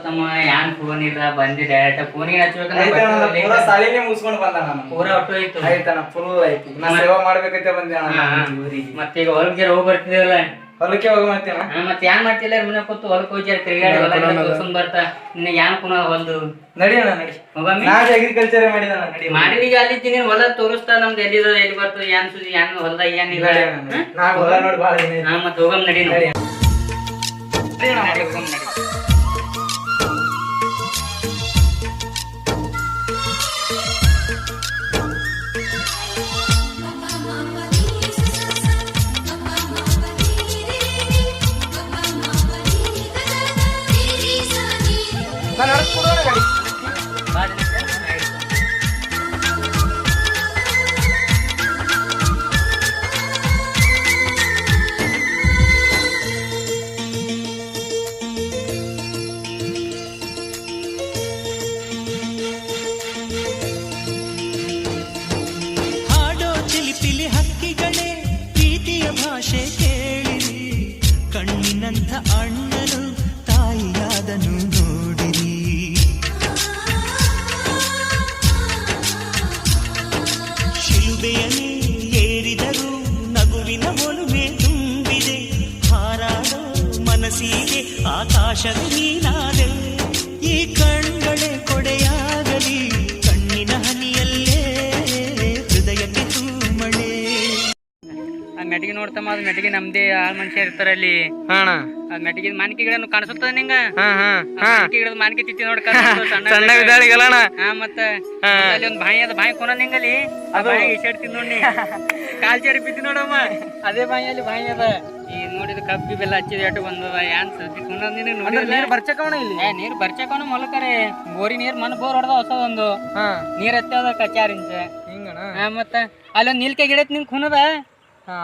ತಮ್ಮ ಯಾನ್ ಫೋನ್ ಇಲ್ಲ ಬಂದಿ ಡೈರೆಕ್ಟ್ ಫೋನಿಗೆ ಹಚ್ಬೇಕಂದ್ರೆ ಪೂರಾ ಸಾಲಿನೇ ಮುಗಿಸ್ಕೊಂಡು ಬಂದ ನಾನು ಪೂರಾ ಒಟ್ಟು ಐತು ಆಯ್ತಣ್ಣ ಫುಲ್ ಐತಿ ನಾ ಸೇವಾ ಮಾಡ್ಬೇಕಂತ ಬಂದೆ ಅಣ್ಣ ಊರಿಗೆ. ಮತ್ತೆ ಈಗ ಹೊಲಕ್ಕೆ ಹೋಗಿ ಬರ್ತಿದೇವಲ್ಲ ಹೊಲಕ್ಕೆ ಹೋಗಿ ಮಾಡ್ತೇನ ಮತ್ತೆ ಯಾನ್ ಮಾಡ್ತಿಲ್ಲ ಮನೆ ಕೂತು ಹೊಲಕ್ಕೆ ಹೋಗಿ ತಿರುಗಾಡಿ ಹೊಲ ತೋರ್ಸ್ಕೊಂಡ್ ಬರ್ತಾ ನಿನಗೆ ಯಾನ್ ಪುನಃ ಹೊಲ್ದು ನಡಿ ಅಣ್ಣ ನಡಿ ಹೋಗಮ್ಮಿ ನಾಳೆ ಅಗ್ರಿಕಲ್ಚರ್ ಮಾಡಿದ ನಡಿ ಮಾಡಿ ಈಗ ಅಲ್ಲಿ ತಿಂದಿನ ಹೊಲ ತೋರಿಸ್ತಾ ನಮ್ದು ಎಲ್ಲಿದ ಎಲ್ಲಿ ಬರ್ತದೆ ಯಾನ್ ಸುದ್ದಿ ಯಾನ್ ಹೊಲ್ದಾಗ ಏನಿಲ್ಲ ನಾ ಹೊಲ ನೋಡಿ ಭಾಳ ದಿನ ಹಾ ಮತ್ತೆ ಹೋಗಮ್ ನಡಿ ನಡಿ ಹೋಗಮ್ ನಡಿ ನಾನು ನಡ್ಸ್ಕೊಡೋಣ ಗಾಡಿ ಹಾಡೋ ಚಿಲಿಪಿಲಿ ಹಕ್ಕಿಗಳೇ ಪ್ರೀತಿಯ ಭಾಷೆ ಕೇಳಿರಿ ಕಣ್ಣಿನಂಥ ಅಣ್ಣನು ತಾಯಿಯಾದನು ನೋಡಿರಿ ಶಿಲುಬೆಯನ್ನೇ ಏರಿದರೂ ನಗುವಿನ ಒಲುಮೆ ತುಂಬಿದೆ ಹಾರಾಡೋ ಮನಸ್ಸಿಗೆ ಆಕಾಶದ ನೀನಾದೆ ಈ ಕಣ್ಗಳೇ ಕೊಡೆಯಾಗಲಿ ಕಣ್ಣಿನ ಹನಿಯಲ್ಲೇ ಹೃದಯಕ್ಕೆ ತೂಮಳೆ ಆ ಮೆಟ್ಟಿಗೆ ನೋಡ್ತಮ್ಮ ಅದ್ ಮೆಟ್ಟಿಗೆ ನಮ್ದೇ ಆಳ್ ಮನುಷ್ಯ ಇರ್ತಾರ ಅಲ್ಲಿ ಅದ್ ಮೆಟ್ಟಿಗೆ ಮಾನ್ಕಿ ಗಿಡ ಕಾಣಿಸುತ್ತದ ನಿಂಗ ಮಾನ್ಕಿ ಗಿಡದ ಮಾನ್ಕಿ ತಿತ್ತಿ ನೋಡ್ ಸಣ್ಣ ವಿಧಾಳಿಗಳಣ ಹಾ ಮತ್ತ ಅಲ್ಲಿ ಒಂದ್ ಬಾಯಿ ಅದ ಬಾಯಿ ಕೊನ ನಿಂಗಲ್ಲಿ ಆ ಬಾಯಿ ಇಷ್ಟಾಡ್ತೀನಿ ನೋಡಿ ಕಾಲ್ ಜಾರಿ ಬಿದ್ದಿ ನೋಡಮ್ಮ ಅದೇ ಬಾಯಿಯಲ್ಲಿ ಬಾಯಿ ಅದ ಈ ನೋಡಿದ ಕಬ್ಬಿ ಬೆಲ್ಲ ಹಚ್ಚಿದ ಎಟ್ಟು ಬಂದದ ಯಾನ್ ಸತಿ ಕುನ್ನದ್ ನಿನಗ್ ನೋಡಿ ನೀರು ಬರ್ಚಕವಣ ಇಲ್ಲಿ ನೀರ್ ಬರ್ಚಕವನ ಮೊಲಕರೆ ಬೋರಿ ನೀರ್ ಮನ್ ಬೋರ್ ಹೊಡೆದ ಹೊಸದೊಂದು ನೀರ್ ಹತ್ತದ 4 ಇಂಚ್ ಹಿಂಗಣ ಮತ್ತ ಅಲ್ಲೊಂದ್ ನೀಲ್ಕೆ ಗಿಡ ಐತಿ ನಿಂಗ್ ಕುನದ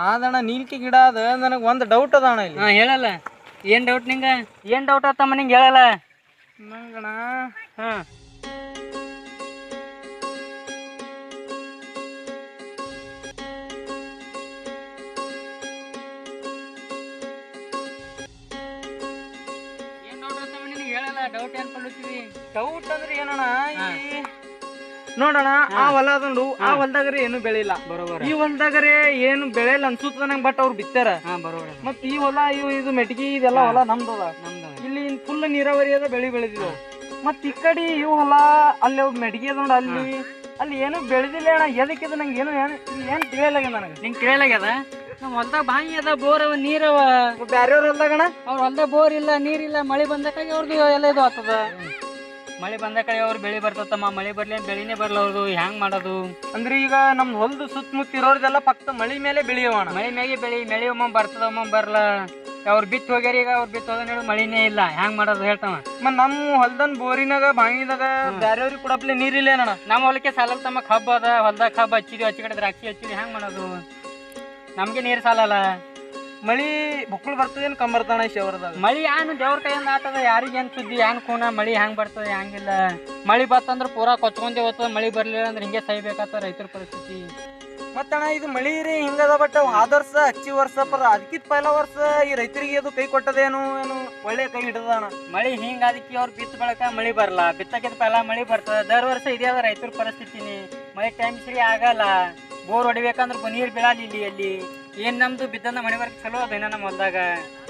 ಅದಣ್ಣ ನೀಲ್ಕೆ ಗಿಡ ಅದ ನನಗೆ ಒಂದು ಡೌಟ್ ಅದ ಅಣ್ಣ ಇಲ್ಲಿ ಹೇಳಲ್ಲ ಏನ್ ಡೌಟ್ ನಿಂಗ ಏನ್ ಡೌಟ್ ಆತಮ್ಮ ನಿಂಗೆ ಹೇಳಲ್ಲ ನಂಗಣ ಏನ್ ಡೌಟ್ ಆತಮ್ಮ ನಿನಗೆ ಹೇಳಲ್ಲ ಡೌಟ್ ಏನ್ ಪಡ್ಲತ್ತೀವಿ ಡೌಟ್ ಅಂದ್ರೆ ಏನಣ್ಣ ಈ ನೋಡೋಣ ಆ ಹೊಲ ಅದಂಡು ಆ ಹೊಲದಾಗರೆ ಏನು ಬೆಳಿಲ್ಲ ಬರೋಬರ ಈ ಹೊಲದಾಗರೆ ಏನು ಬೆಳೆಯಲ್ಲ ಅನ್ಸುತ್ತ ನಂಗೆ ಬಟ್ ಅವ್ರು ಬಿತ್ತಾರ ಬರೋಬರ ಮತ್ ಈ ಹೊಲ ಇದು ಮೆಟ್ಗಿ ಇದೆಲ್ಲ ಹೊಲ ನಮ್ದದ ಇಲ್ಲಿ ಫುಲ್ ನೀರಾವರಿ ಅದ ಬೆಳಿ ಬೆಳೆದಿದ್ದವು ಮತ್ ಈ ಕಡೆ ಇವು ಹೊಲ ಅಲ್ಲಿ ಮೆಟ್ಗಿ ಅದ ನೋಡ ಅಲ್ಲಿ ಅಲ್ಲಿ ಏನು ಬೆಳೆದಿಲ್ಲ ಅಣ್ಣ ಎದಕ್ಕಿದ ನಂಗೆ ಏನು ಏನ್ ತಿಳಿಯಲಾಗ್ಯದ ನನಗೆ ನಿಂಗೆ ತಿಳಿಯಲಾಗ್ಯದ ನಮ್ಮ ಹೊಲ್ದಾಗ ಬಾಯಿ ಅದ ಬೋರ್ ಅವ ನೀರವ ಬ್ಯಾರೆಯವ್ರ ಹೊಲ್ದಾಗಣ ಅವ್ರ ಹೊಲ್ದಾಗ ಬೋರ್ ಇಲ್ಲ ನೀರಿಲ್ಲ ಮಳೆ ಬಂದಕ್ಕಾಗಿ ಅವ್ರದ್ದು ಎಲ್ಲ ಇದು ಆಗ್ತದ ಮಳೆ ಬಂದ ಕಡೆ ಅವ್ರ ಬೆಳಿ ಬರ್ತತಮ್ಮ ಮಳೆ ಬರ್ಲಿ ಬೆಳಿನೇ ಬರ್ಲ ಅವ್ರದ್ದು ಹ್ಯಾಂಗ್ ಮಾಡೋದು ಅಂದ್ರೆ ಈಗ ನಮ್ ಹೊಲ್ದು ಸುತ್ತಮುತ್ತ ಇರೋರ್ದೆಲ್ಲ ಪಕ್ಕ ಮಳಿ ಮೇಲೆ ಬೆಳೆಯವಣ ಮಳೆ ಮ್ಯಾಗೆ ಬೆಳಿ ಒಮ್ಮ ಬರ್ತದ ಒಮ್ಮ ಬರ್ಲ ಅವ್ರು ಬಿತ್ತು ಹೋಗ್ಯಾರ ಈಗ ಅವ್ರು ಬಿತ್ತು ಹೋದ ಮಳಿನೇ ಇಲ್ಲ ಹ್ಯಾಂಗ್ ಮಾಡೋದು ಹೇಳ್ತಾವ ಮತ್ ನಮ್ ಹೊಲ್ದನ್ ಬೋರಿನಾಗ ಬಾವಿದಾಗ ಬ್ಯಾರೆಯವ್ರಿಗೆ ಕೊಡಪ್ಲೆ ನೀರಿಲ್ಲ ಏನಣ್ಣ ನಮ್ಮ ಹೊಲಕ್ಕೆ ಸಾಲಲ್ ತಮ್ಮ ಕಬ್ಬ ಅದ ಹೊಲ್ದಾಗ ಕಬ್ಬ ಹಚ್ಚಿದ್ವಿ ಹಚ್ಚಿ ಕಡೆ ದ್ರಾಕ್ಷಿ ಹಚ್ಚಿದ್ವಿ ಹ್ಯಾಂಗ್ ಮಾಡೋದು ನಮ್ಗೆ ನೀರು ಸಾಲಲ್ಲ ಮಳಿ ಬುಕ್ಕಳು ಬರ್ತದೇನು ಕಂಬರ್ತಾಣ ಶವರ್ದಾಗ ಮಳಿ ಏನು ದೇವ್ರ ಕೈಯಿಂದ ಆತದ ಯಾರಿಗೇನ್ ಸುದ್ದಿ ಏನ್ ಕೂನ ಮಳಿ ಹ್ಯಾಂಗ್ ಬರ್ತದೆ ಹ್ಯಾಂಗಿಲ್ಲ ಮಳಿ ಬರ್ತಂದ್ರ ಪೂರಾ ಕೊಚ್ಕೊಂಡೆ ಹೋಗ್ತದ ಮಳಿ ಬರ್ಲಿಲ್ಲ ಅಂದ್ರೆ ಹಿಂಗೆ ಸಹಿಬೇಕಾಗ್ತದ ರೈತರ ಪರಿಸ್ಥಿತಿ ಮತ್ತಣ್ಣ ಇದು ಮಳಿ ರೀ ಹಿಂಗದ ಬಟ್ ಆದ ವರ್ಷ ಹಚ್ಚಿ ವರ್ಷ ಅದಕ್ಕಿಂತ ಪೈಲ ವರ್ಷ ಈ ರೈತರಿಗೆ ಅದು ಕೈ ಕೊಟ್ಟದೇನು ಏನು ಒಳ್ಳೆ ಕೈ ಹಿಡಿದಣ್ಣ ಮಳಿ ಹಿಂಗ ಅದಕ್ಕೆ ಅವ್ರು ಬಿತ್ತ ಬಳಕ ಮಳಿ ಬರಲ್ಲ ಬಿತ್ತಕ್ಕಿಂತ ಪೈಲ ಮಳಿ ಬರ್ತದ ದರ್ ವರ್ಷ ಇದೇ ಅದ ರೈತರ ಪರಿಸ್ಥಿತಿನಿ ಮಳಿ ಟೈಮ್ ಸರಿ ಆಗಲ್ಲ ಬೋರ್ ಹೊಡಿಬೇಕಂದ್ರ ನೀರ್ ಬೀಳಲ್ಲ ಇಲ್ಲಿ ಅಲ್ಲಿ ಏನ್ ನಮ್ದು ಬಿದ್ದಂದ ಮಳೆ ಬರ್ಕ ಚಲೋ ಅದೇನ ನಮ್ಮ ಹೊಲ್ದಾಗ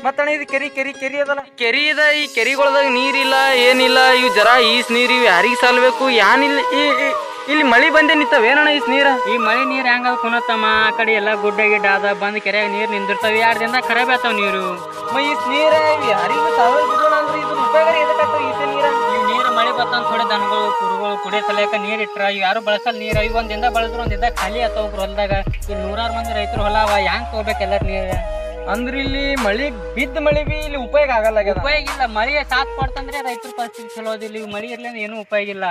ಮತ್ತಣ್ಣ ಇದು ಕೆರಿ ಅದಲ್ಲ ಕೆರಿ ಇದ ಈ ಕೆರಿಗೊಳದಾಗ ನೀರಿಲ್ಲ ಏನಿಲ್ಲ ಇವ್ ಜರ ಈಸ್ ನೀರ್ ಇವ್ ಯಾರಿಗ ಸಾಲ್ಬೇಕು ಯಾನಿಲ್ಲ ಇಲ್ಲಿ ಮಳಿ ಬಂದೇ ನಿಂತಾವೇನಣ್ಣ ಈಸ್ ನೀರ ಈ ಮಳಿ ನೀರ್ ಹೆಂಗ ಕುನತ್ತಮ್ಮ ಆ ಕಡೆ ಎಲ್ಲಾ ಗುಡ್ಡ ಗಿಡ್ಡ ಅದ ಬಂದ್ ಕೆರೆಯಾಗ ನೀರ್ ನಿಂದಿರ್ತಾವ 2 ದಿನದಾಗ ಖರಾಬ್ ಆತಾವ ನೀರು ಈಸ್ ನೀರ ಯಾರಿಗ ಸಾವಯವ ಬಿಡೋಣ ಅಂದ್ರೆ ಇದ್ರ ಉಪಯೋಗ ಎದಕ್ಕಾಗ್ತಾವ ಈಸ ನೀರ ಇವ್ ನೀರ್ ಮಳಿ ಬರ್ತಂದ್ ಥೋಡೆ ದನಗಳು ಕುರುಗಳು ಕುಡಿಯೋ ಸಲಕ ನೀರ್ ಇಟ್ರ ಇವ್ ಯಾರು ಬಳಸಲ್ ನೀರ್ ಇವ್ ಒಂದ್ ದಿನ ಬಳದ್ರು ಒಂದ್ ದಿನ ಖಾಲಿ ಆತಾವ ಒಬ್ರು ಹೊಲ್ದಾಗ ಇಲ್ಲಿ 100 ಮಂದಿ ರೈತರು ಹೊಲ ಅವ ಹ್ಯಾಂಗ್ ತಗೋಬೇಕು ಎಲ್ಲಾರ ನೀರ್ ಅಂದ್ರೆ ಇಲ್ಲಿ ಮಳಿ ಬಿದ್ದ ಮಳಿ ಬಿ ಇಲ್ಲಿ ಉಪಯೋಗ ಆಗಲ್ಲ ಉಪಯೋಗ ಇಲ್ಲ ಮಳಿ ಸಾಥ್ ಕೊಡ್ತಂದ್ರೆ ರೈತರ ಪರಿಸ್ಥಿತಿ ಚಲೋ ಅದಿಲ್ಲ ಇವ್ ಮಳಿ ಇರ್ಲಿ ಏನು ಉಪಯೋಗ ಇಲ್ಲ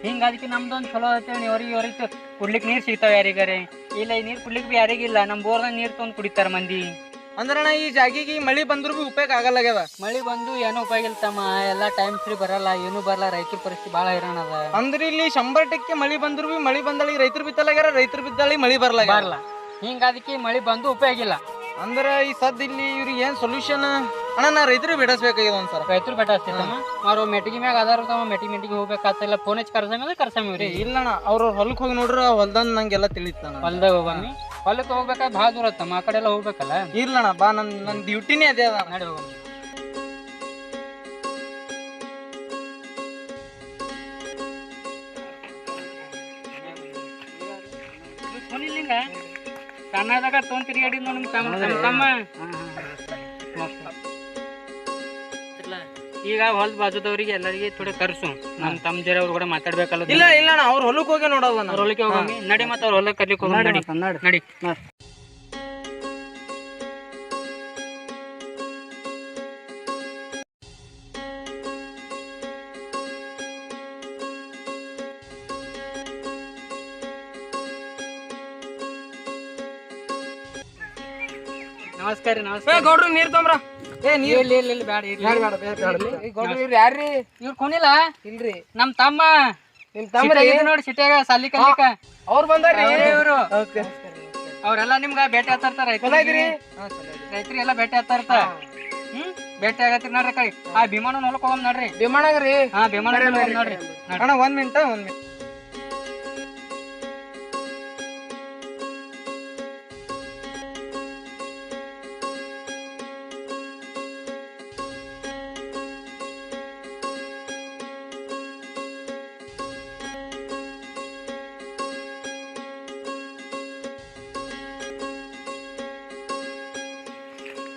ಹಿಂಗ ಅದಕ್ಕೆ ನಮ್ದೊಂದು ಚಲೋ ಐತೆ ಅವ್ರಿಗೆ ಕುಡ್ಲಿಕ್ಕೆ ನೀರ್ ಸಿಗ್ತಾವ ಯಾರಿಗಾರೆ ಇಲ್ಲ ಈ ನೀರ್ ಕುಡ್ಲಿಕ್ಕೆ ಬಿ ಯಾರಿಗಿಲ್ಲ ನಮ್ ಬೋರ್ದಾಗ ನೀರ್ ತೊಗೊಂಡ್ ಕುಡಿತಾರ ಮಂದಿ ಅಂದ್ರಣ್ಣ ಈ ಜಾಗಿಗೆ ಮಳಿ ಬಂದ್ರು ಬಿ ಉಪಯೋಗ ಆಗಲ್ಲ ಮಳಿ ಬಂದು ಏನೂ ಉಪಯೋಗ ಇಲ್ಲ ತಮ್ಮ ಎಲ್ಲಾ ಟೈಮ್ ಫ್ರೀ ಬರಲ್ಲ ಏನು ಬರಲ್ಲ ರೈತರ ಪರಿಸ್ಥಿತಿ ಬಾಳ ಹೈರಾಣ ಅದ ಅಂದ್ರೆ ಇಲ್ಲಿ 100% ಮಳಿ ಬಂದ್ರು ಬಿ ಮಳಿ ಬಂದಳಿ ರೈತರು ಬಿತ್ತಲಾಗ್ಯಾರ ರೈತರು ಬಿದ್ದಾಳಿ ಮಳಿ ಬರಲ್ಲ ಹಿಂಗ ಅದಕ್ಕೆ ಮಳಿ ಬಂದು ಉಪಯೋಗ ಇಲ್ಲ ಅಂದ್ರ ಈ ಸದ್ ಇಲ್ಲಿ ಇವ್ರಿಗೆ ಏನ್ ಸೊಲ್ಯೂಷನ್ ಅಣ್ಣ ನಾ ರೈತರಿಗೆ ಬಿಡಿಸ್ಬೇಕಾಗ್ಯದ ಒಂದ್ಸಲ. ರೈತರು ಬೆಟ್ಟ ಹಚ್ತೈತಮ್ಮ ಅವ್ರು ಮೆಟ್ಟಿಗೆ ಮ್ಯಾಗ ಅದಾರ ತಮ್ಮ ಮೆಟ್ಟಿಗೆ ಹೋಗ್ಬೇಕಾಗ್ತಿಲ್ಲ ಫೋನ್ ಹಚ್ಚಿ ಕರ್ಸಂಗ ಕರ್ಸಂಗಿವ್ರಿ. ಇಲ್ಲಣ್ಣ ಅವ್ರ ಹೊಲಕ್ ಹೋಗಿ ನೋಡ್ರ ಹೊಲ್ದಂದ್ ನಂಗೆಲ್ಲ ತಿಳಿತಾನ. ಹೊಲ್ದಾಗ ಹೋಗಮ್ಮಿ ಹೊಲಕ್ಕೆ ಹೋಗ್ಬೇಕಾದ್ರೆ ಭಾಳ ದೂರ ಆತಮ್ಮ ಆ ಕಡೆ ಎಲ್ಲ ಹೋಗ್ಬೇಕಲ್ಲ. ಇಲ್ಲಣ್ಣ ಬಾ ನನ್ ಡ್ಯೂಟಿನೇ ಅದೇ ಅದ. ನಡಿ ಹೋಗಮ್ಮ. ಸಣ್ಣದಾಗ ತೊಗೊಂಡ್ ತಿರುಗಾಡಿ ನೋಡಿ ತಮ್ಮ. ಈಗ ಹೊಲ್ದ ಬಾಜುದವ್ರಿಗೆ ಎಲ್ಲರಿಗೆ ಥೋಡೆ ಕರ್ಸು ನಮ್ಮ ತಮ್ಮ ಜರ ಅವ್ರು ಕೂಡ ಮಾತಾಡ್ಬೇಕಲ್ಲ. ಇಲ್ಲ ಅಣ್ಣ ಅವ್ರ ಹೊಲಕ್ ಹೋಗಿ ನೋಡೋದು. ಅವ್ರ ಹೊಲಕ್ಕೆ ಹೋಗಮ್ಮಿ ನಡಿ ಮತ್ತೆ ಅವ್ರ ಹೊಲಕ್ಕೆ ಕರ್ಲಿಕ್ಕೆ ಹೋಗಿ ನಡಿ. ನಮಸ್ಕಾರ ರೀ. ನಮಸ್ಕಾರ ಗೌಡ್ರು ನೀರ್ ತೊಂಬ್ರ. ಯಾರ್ರಿ ಇವ್ರು ಕುಣಿಲ್ಲ ಇಲ್ರಿ ನಮ್ ತಮ್ಮ ನಿಮ್ ತಮ್ಮ ನೋಡಿ ಸಿಟಿಯಾಗ ಸಾಲಿ ಕಲಿಕ ಅವ್ರು ಬಂದಾರ್ರಿ ಇವ್ರು. ಅವ್ರೆಲ್ಲ ನಿಮ್ಗ ಭೇಟಿ ಆಗ್ತಾರ ರೈತರಿ ಎಲ್ಲ ಭೇಟಿ ಆಗ್ತಾರ. ಭೇಟಿ ಆಗತ್ರಿ ನೋಡ್ರಿ ಕೈ ಆ ಭೀಮಣ್ಣ ಹೊಲಕ್ ಹೋಗಮ್ ನೋಡ್ರಿ. ವಿಮಾನಗ್ರಿ ಹಾ ಭೀಮಣ್ಣ ನೋಡ್ರಿ. ಅಣ್ಣ 1 ಮಿನಿಟ್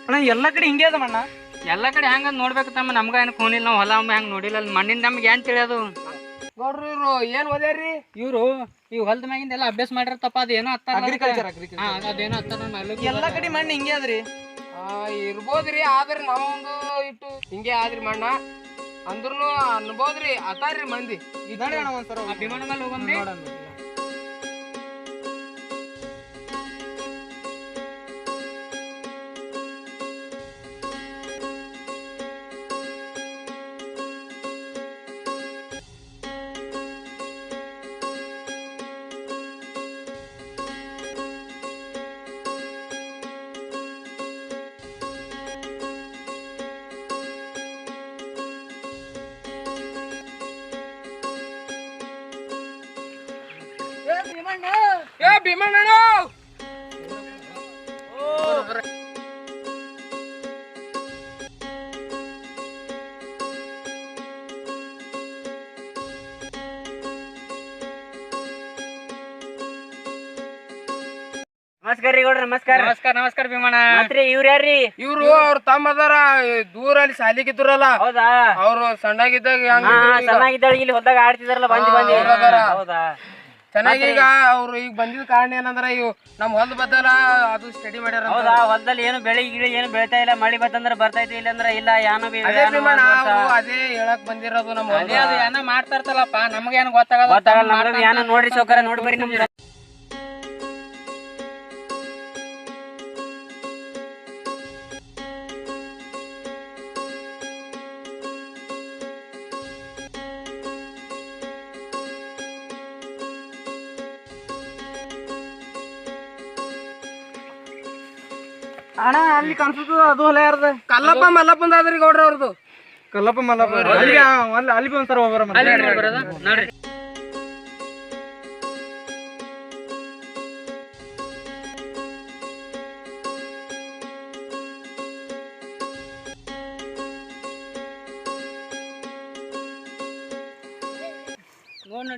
ಅಣ್ಣ ಎಲ್ಲಾ ಕಡೆ ಹಿಂಗೆ ಅದ ಅಣ್ಣ. ಎಲ್ಲಾ ಕಡೆ ಹೆಂಗ ನೋಡ್ಬೇಕು ತಮ್ಮ ನಮ್ಗ ಏನ್ ಖೂನಿಲ್ಲ ನಾವ್ ಹೊಲ ಹೆಂಗ್ ನೋಡಿಲ್ಲ ಮಣ್ಣಿನ ನಮ್ಗೆ ಏನ್ ತಿಳಿಯೋದು. ಗೌಡ್ರು ಇವ್ರು ಏನ್ ಓದ್ಯಾರ್ರಿ? ಇವ್ರು ಈ ಹೊಲದ ಮ್ಯಾಗಿಂದ ಎಲ್ಲ ಅಭ್ಯಾಸ ಮಾಡಿರತ್ತಪ್ಪ ಅದೇನೋ ಹತ್ತಾರ ಅಗ್ರಿಕಲ್ಚರ್ ಅದೇನೋ ಹತ್ತಾರ ಎಲ್ಲಾ ಕಡೆ ಮಣ್ಣು ಹಿಂಗೆ ಅದ್ರಿ. ಇರ್ಬೋದ್ರಿ ಆದ್ರೆ ನಾವೊಂದು ಇಟ್ಟು ಹಿಂಗೆ ಆದ್ರಿ ಮಣ್ಣ ಅಂದ್ರೂ ಅನ್ಬೋದ್ರಿ ಅತಾರ್ರಿ ಮಂದಿ. ಇದಾರೆ ಅಣ್ಣ ಒಂದ್ಸಲ ಭೀಮಣ್ಣ ಮೇಲೆ ಹೋಗಮ್ರಿ. ಏ ಭೀಮಣ್ಣ ನಮಸ್ಕಾರ ರೀ ಗೌಡ್ರ. ನಮಸ್ಕಾರ ನಮಸ್ಕಾರ ನಮಸ್ಕಾರ ಭೀಮಣ್ಣ. ಮತ್ತೆ ಇವ್ರ ಯಾರ್ರಿ? ಇವ್ರು ಅವ್ರ ತಮ್ಮ ಅದಾರ ದೂರ ಅಲ್ಲಿ ಸಾಲಿಗಿದ್ರಲ್ಲ. ಹೌದಾ? ಅವ್ರು ಸಣ್ಣಾಗಿದ್ದಾಗ ಚೆನ್ನಾಗಿದ್ದಾಳ ಇಲ್ಲಿ ಹೊಲ್ದಾಗ ಆಡ್ತಿದಾರಲ್ಲ ಬಂದಿ. ಹೌದಾ? ಚೆನ್ನಾಗಿ ಈಗ ಅವ್ರು ಈಗ ಬಂದಿದ್ ಕಾರಣ ಏನಂದ್ರ ಇವ್ ನಮ್ ಹೊಲ್ದ ಬದ್ದಲ್ಲ ಅದು ಸ್ಟಡಿ ಮಾಡ್ಯಾರ. ಹೌದಾ? ಹೊಲದಲ್ಲಿ ಏನು ಬೆಳಿ ಗಿಳಿ ಏನು ಬೆಳಿತಾ ಇಲ್ಲ, ಮಳಿ ಬತ್ತಂದ್ರ ಬರ್ತೈತಿ ಇಲ್ಲ ಅಂದ್ರ ಇಲ್ಲ. ಅದೇ ಹೇಳಕ್ ಬಂದಿರೋದು ನಮ್ ಅದೇ ಅದು ಏನ ಮಾಡ್ತಾ ಇರ್ತಲ್ಲಪ್ಪ ನಮ್ಗೆ ಏನು ಗೊತ್ತಾಗಲ್ಲ. ನೋಡ್ರಿ ಸೌಕರ್ಯ ನೋಡಿ ಬರ್ರಿ ನಮ್ಗೆ. ಅಣ್ಣ ಅಲ್ಲಿ ಕಾಣಿಸುತ್ತ ಅದು ಹೊಲ ಯಾರ್ದ? ಕಲ್ಲಪ್ಪ ಮಲ್ಲಪ್ಪಂದ ಆದ್ರಿ ಗೌಡ್ರ ಅವ್ರದ್ದು. ಕಲ್ಲಪ್ಪ ಮಲ್ಲಪ್ಪ ಅಲ್ಲಿ ಒಂದ್ಸರ ಹೋಗ್ಬರ ನೋಡ್ರಿ.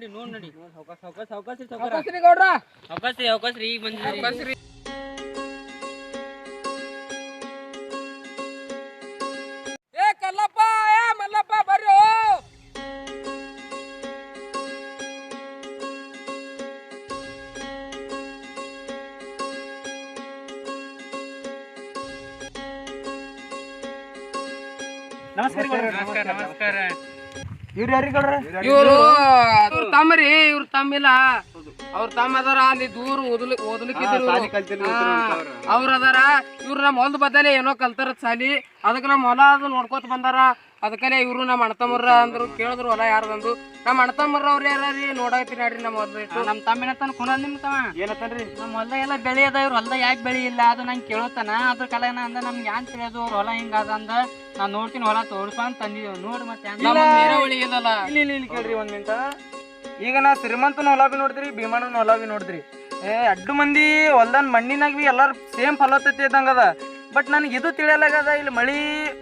ನೋಡಿ ಗೌಡ್ರ ಅವಕಾಶ ಈಗ ಬಂದಿದ್ರಿ. ಕಲ್ಲಪ್ಪ ಏ ಮಲ್ಲಪ್ಪ ಬರ್ರಿ. ನಮಸ್ಕಾರ ನಮಸ್ಕಾರ. ಇವ್ರು ಯಾರಿಗಳ್ರ? ಇವ್ರು ತಮ್ಮರಿ. ಇವ್ರ ತಮ್ಮಿಲ್ಲ ಅವ್ರ ತಮ್ಮ ಅದಾರ ಅಲ್ಲಿ ದೂರ ಓದಲಿಕ್ಕಿದ್ರು ಅವ್ರ ಅದಾರ ಇವ್ರು ನಮ್ಮ ಹೊಲದ ಬದಲೇ ಏನೋ ಕಲ್ತಾರ ಸಾಲಿ ಅದಕ್ಕೆ ನಮ್ಮ ಹೊಲ ಅದು ನೋಡ್ಕೋತ ಬಂದಾರ. ಅದಕ್ಕಲೆ ಇವ್ರು ನಮ್ಮ ಅಣ್ಣತಮ್ಮರ ಅಂದ್ರು ಕೇಳಿದ್ರು ಹೊಲ ಯಾರ್ದಂದು. ನಮ್ಮ ಅಣ್ಣತಮ್ಮರ ಅವ್ರ ಯಾರೀ ನೋಡಾಕತ್ತೀನಿ ನೋಡ್ರಿ ನಮ್ಮ ಹೊಲ ಇಟ್ಟು. ನಮ್ಮ ತಮ್ಮ ಕುಣ ನಿಮ್ ತಮ್ಮ ಏನತ್ತನ್ರಿ ನಮ್ಮ ಹೊಲ ಎಲ್ಲ ಬೆಳಿ ಅದ, ಇವ್ರ ಹೊಲ್ದಾಗ ಯಾಕೆ ಬೆಳಿ ಇಲ್ಲ ಅದು ನಂಗೆ ಕೇಳೋತಾನ. ಅದ್ರ ಕಲೆನ ಅಂದ ನಮ್ಗೆ ಏನ್ ತಿಳಿಯೋದು ಅವ್ರ ಹೊಲ ಹಿಂಗ ಅದ ಅಂದ. ನಾನ್ ನೋಡ್ತೀನಿ ಹೊಲ ತೋರ್ಸ್ಕೊಂಡ್ ತಂದಿದ್ದೇವೆ ನೋಡಿ. ಮತ್ತೆ ನೀರಾವಳಿ ಇಲ್ಲಲ್ಲ. ಇಲ್ಲಿ ಕೇಳ್ರಿ ಒಂದ್ ಮಿನಿಟ. ಈಗ ನಾ ಶ್ರೀಮಂತನ ಹೊಲ ಬಿ ನೋಡಿದ್ರಿ, ಭೀಮಣ್ಣನ ಹೊಲ ಬಿ ನೋಡಿದ್ರಿ. ಅಡ್ಡು ಮಂದಿ ಹೊಲ್ದನ್ ಮಣ್ಣಿನಾಗ ಬಿ ಎಲ್ಲಾರು ಸೇಮ್ ಫಲವತ್ತತೆ ಇದ್ದಂಗದ. ಬಟ್ ನನಗೆ ಇದು ತಿಳಿಯಲಾಗದ, ಇಲ್ಲಿ ಮಳಿ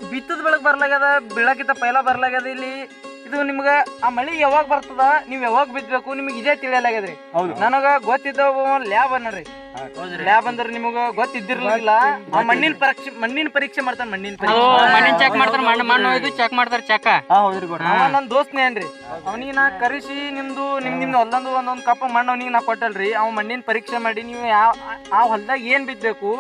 ಬಿತ್ತದ ಬೆಳಗ್ಗೆ ಬರ್ಲಾಗದ, ಬೀಳಕ್ಕಿಂತ ಪೈಲ ಬರ್ಲಾಗದ. ಇಲ್ಲಿ ಇದು ನಿಮ್ಗೆ ಆ ಮಳಿ ಯಾವಾಗ ಬರ್ತದ, ನೀವು ಯಾವಾಗ ಬಿತ್ತಬೇಕು ನಿಮಗೆ ಇದೇ ತಿಳಿಯಲಾಗದ್ರಿ. ನನಗ ಗೊತ್ತಿದ್ದ ಲ್ಯಾಬ್ ಅನ್ನರಿ. ಲ್ಯಾಬ್ ಅಂದ್ರೆ ನಿಮಗ ಗೊತ್ತಿದ್ದಿರ್ಲಿಲ್ಲ. ಆ ಮಣ್ಣಿನ ಪರೀಕ್ಷೆ ಮಾಡ್ತಾನೆ. ಮಣ್ಣಿನ ಚೆಕ್ ಮಾಡ್ತಾರ, ಮಣ್ಣು ಇದು ಚೆಕ್ ಮಾಡ್ತಾರ ಚೆಕ್. ನನ್ನ ದೋಸ್ತ್ನೇ ಏನ್ರಿ, ಅವನಿಗೆ ನಾ ಕರೆಸಿ ನಿಮ್ದು ಹೊಲ್ದಂದು ಒಂದೊಂದು ಕಪ್ಪ ಮಣ್ಣು ಅವನಿಗೆ ನಾ ಕೊಟ್ಟಲ್ರಿ. ಅವ್ ಮಣ್ಣಿನ ಪರೀಕ್ಷೆ ಮಾಡಿ ನೀವು ಆ ಹೊಲ್ದಾಗ ಏನ್ ಬಿತ್ತಬೇಕು,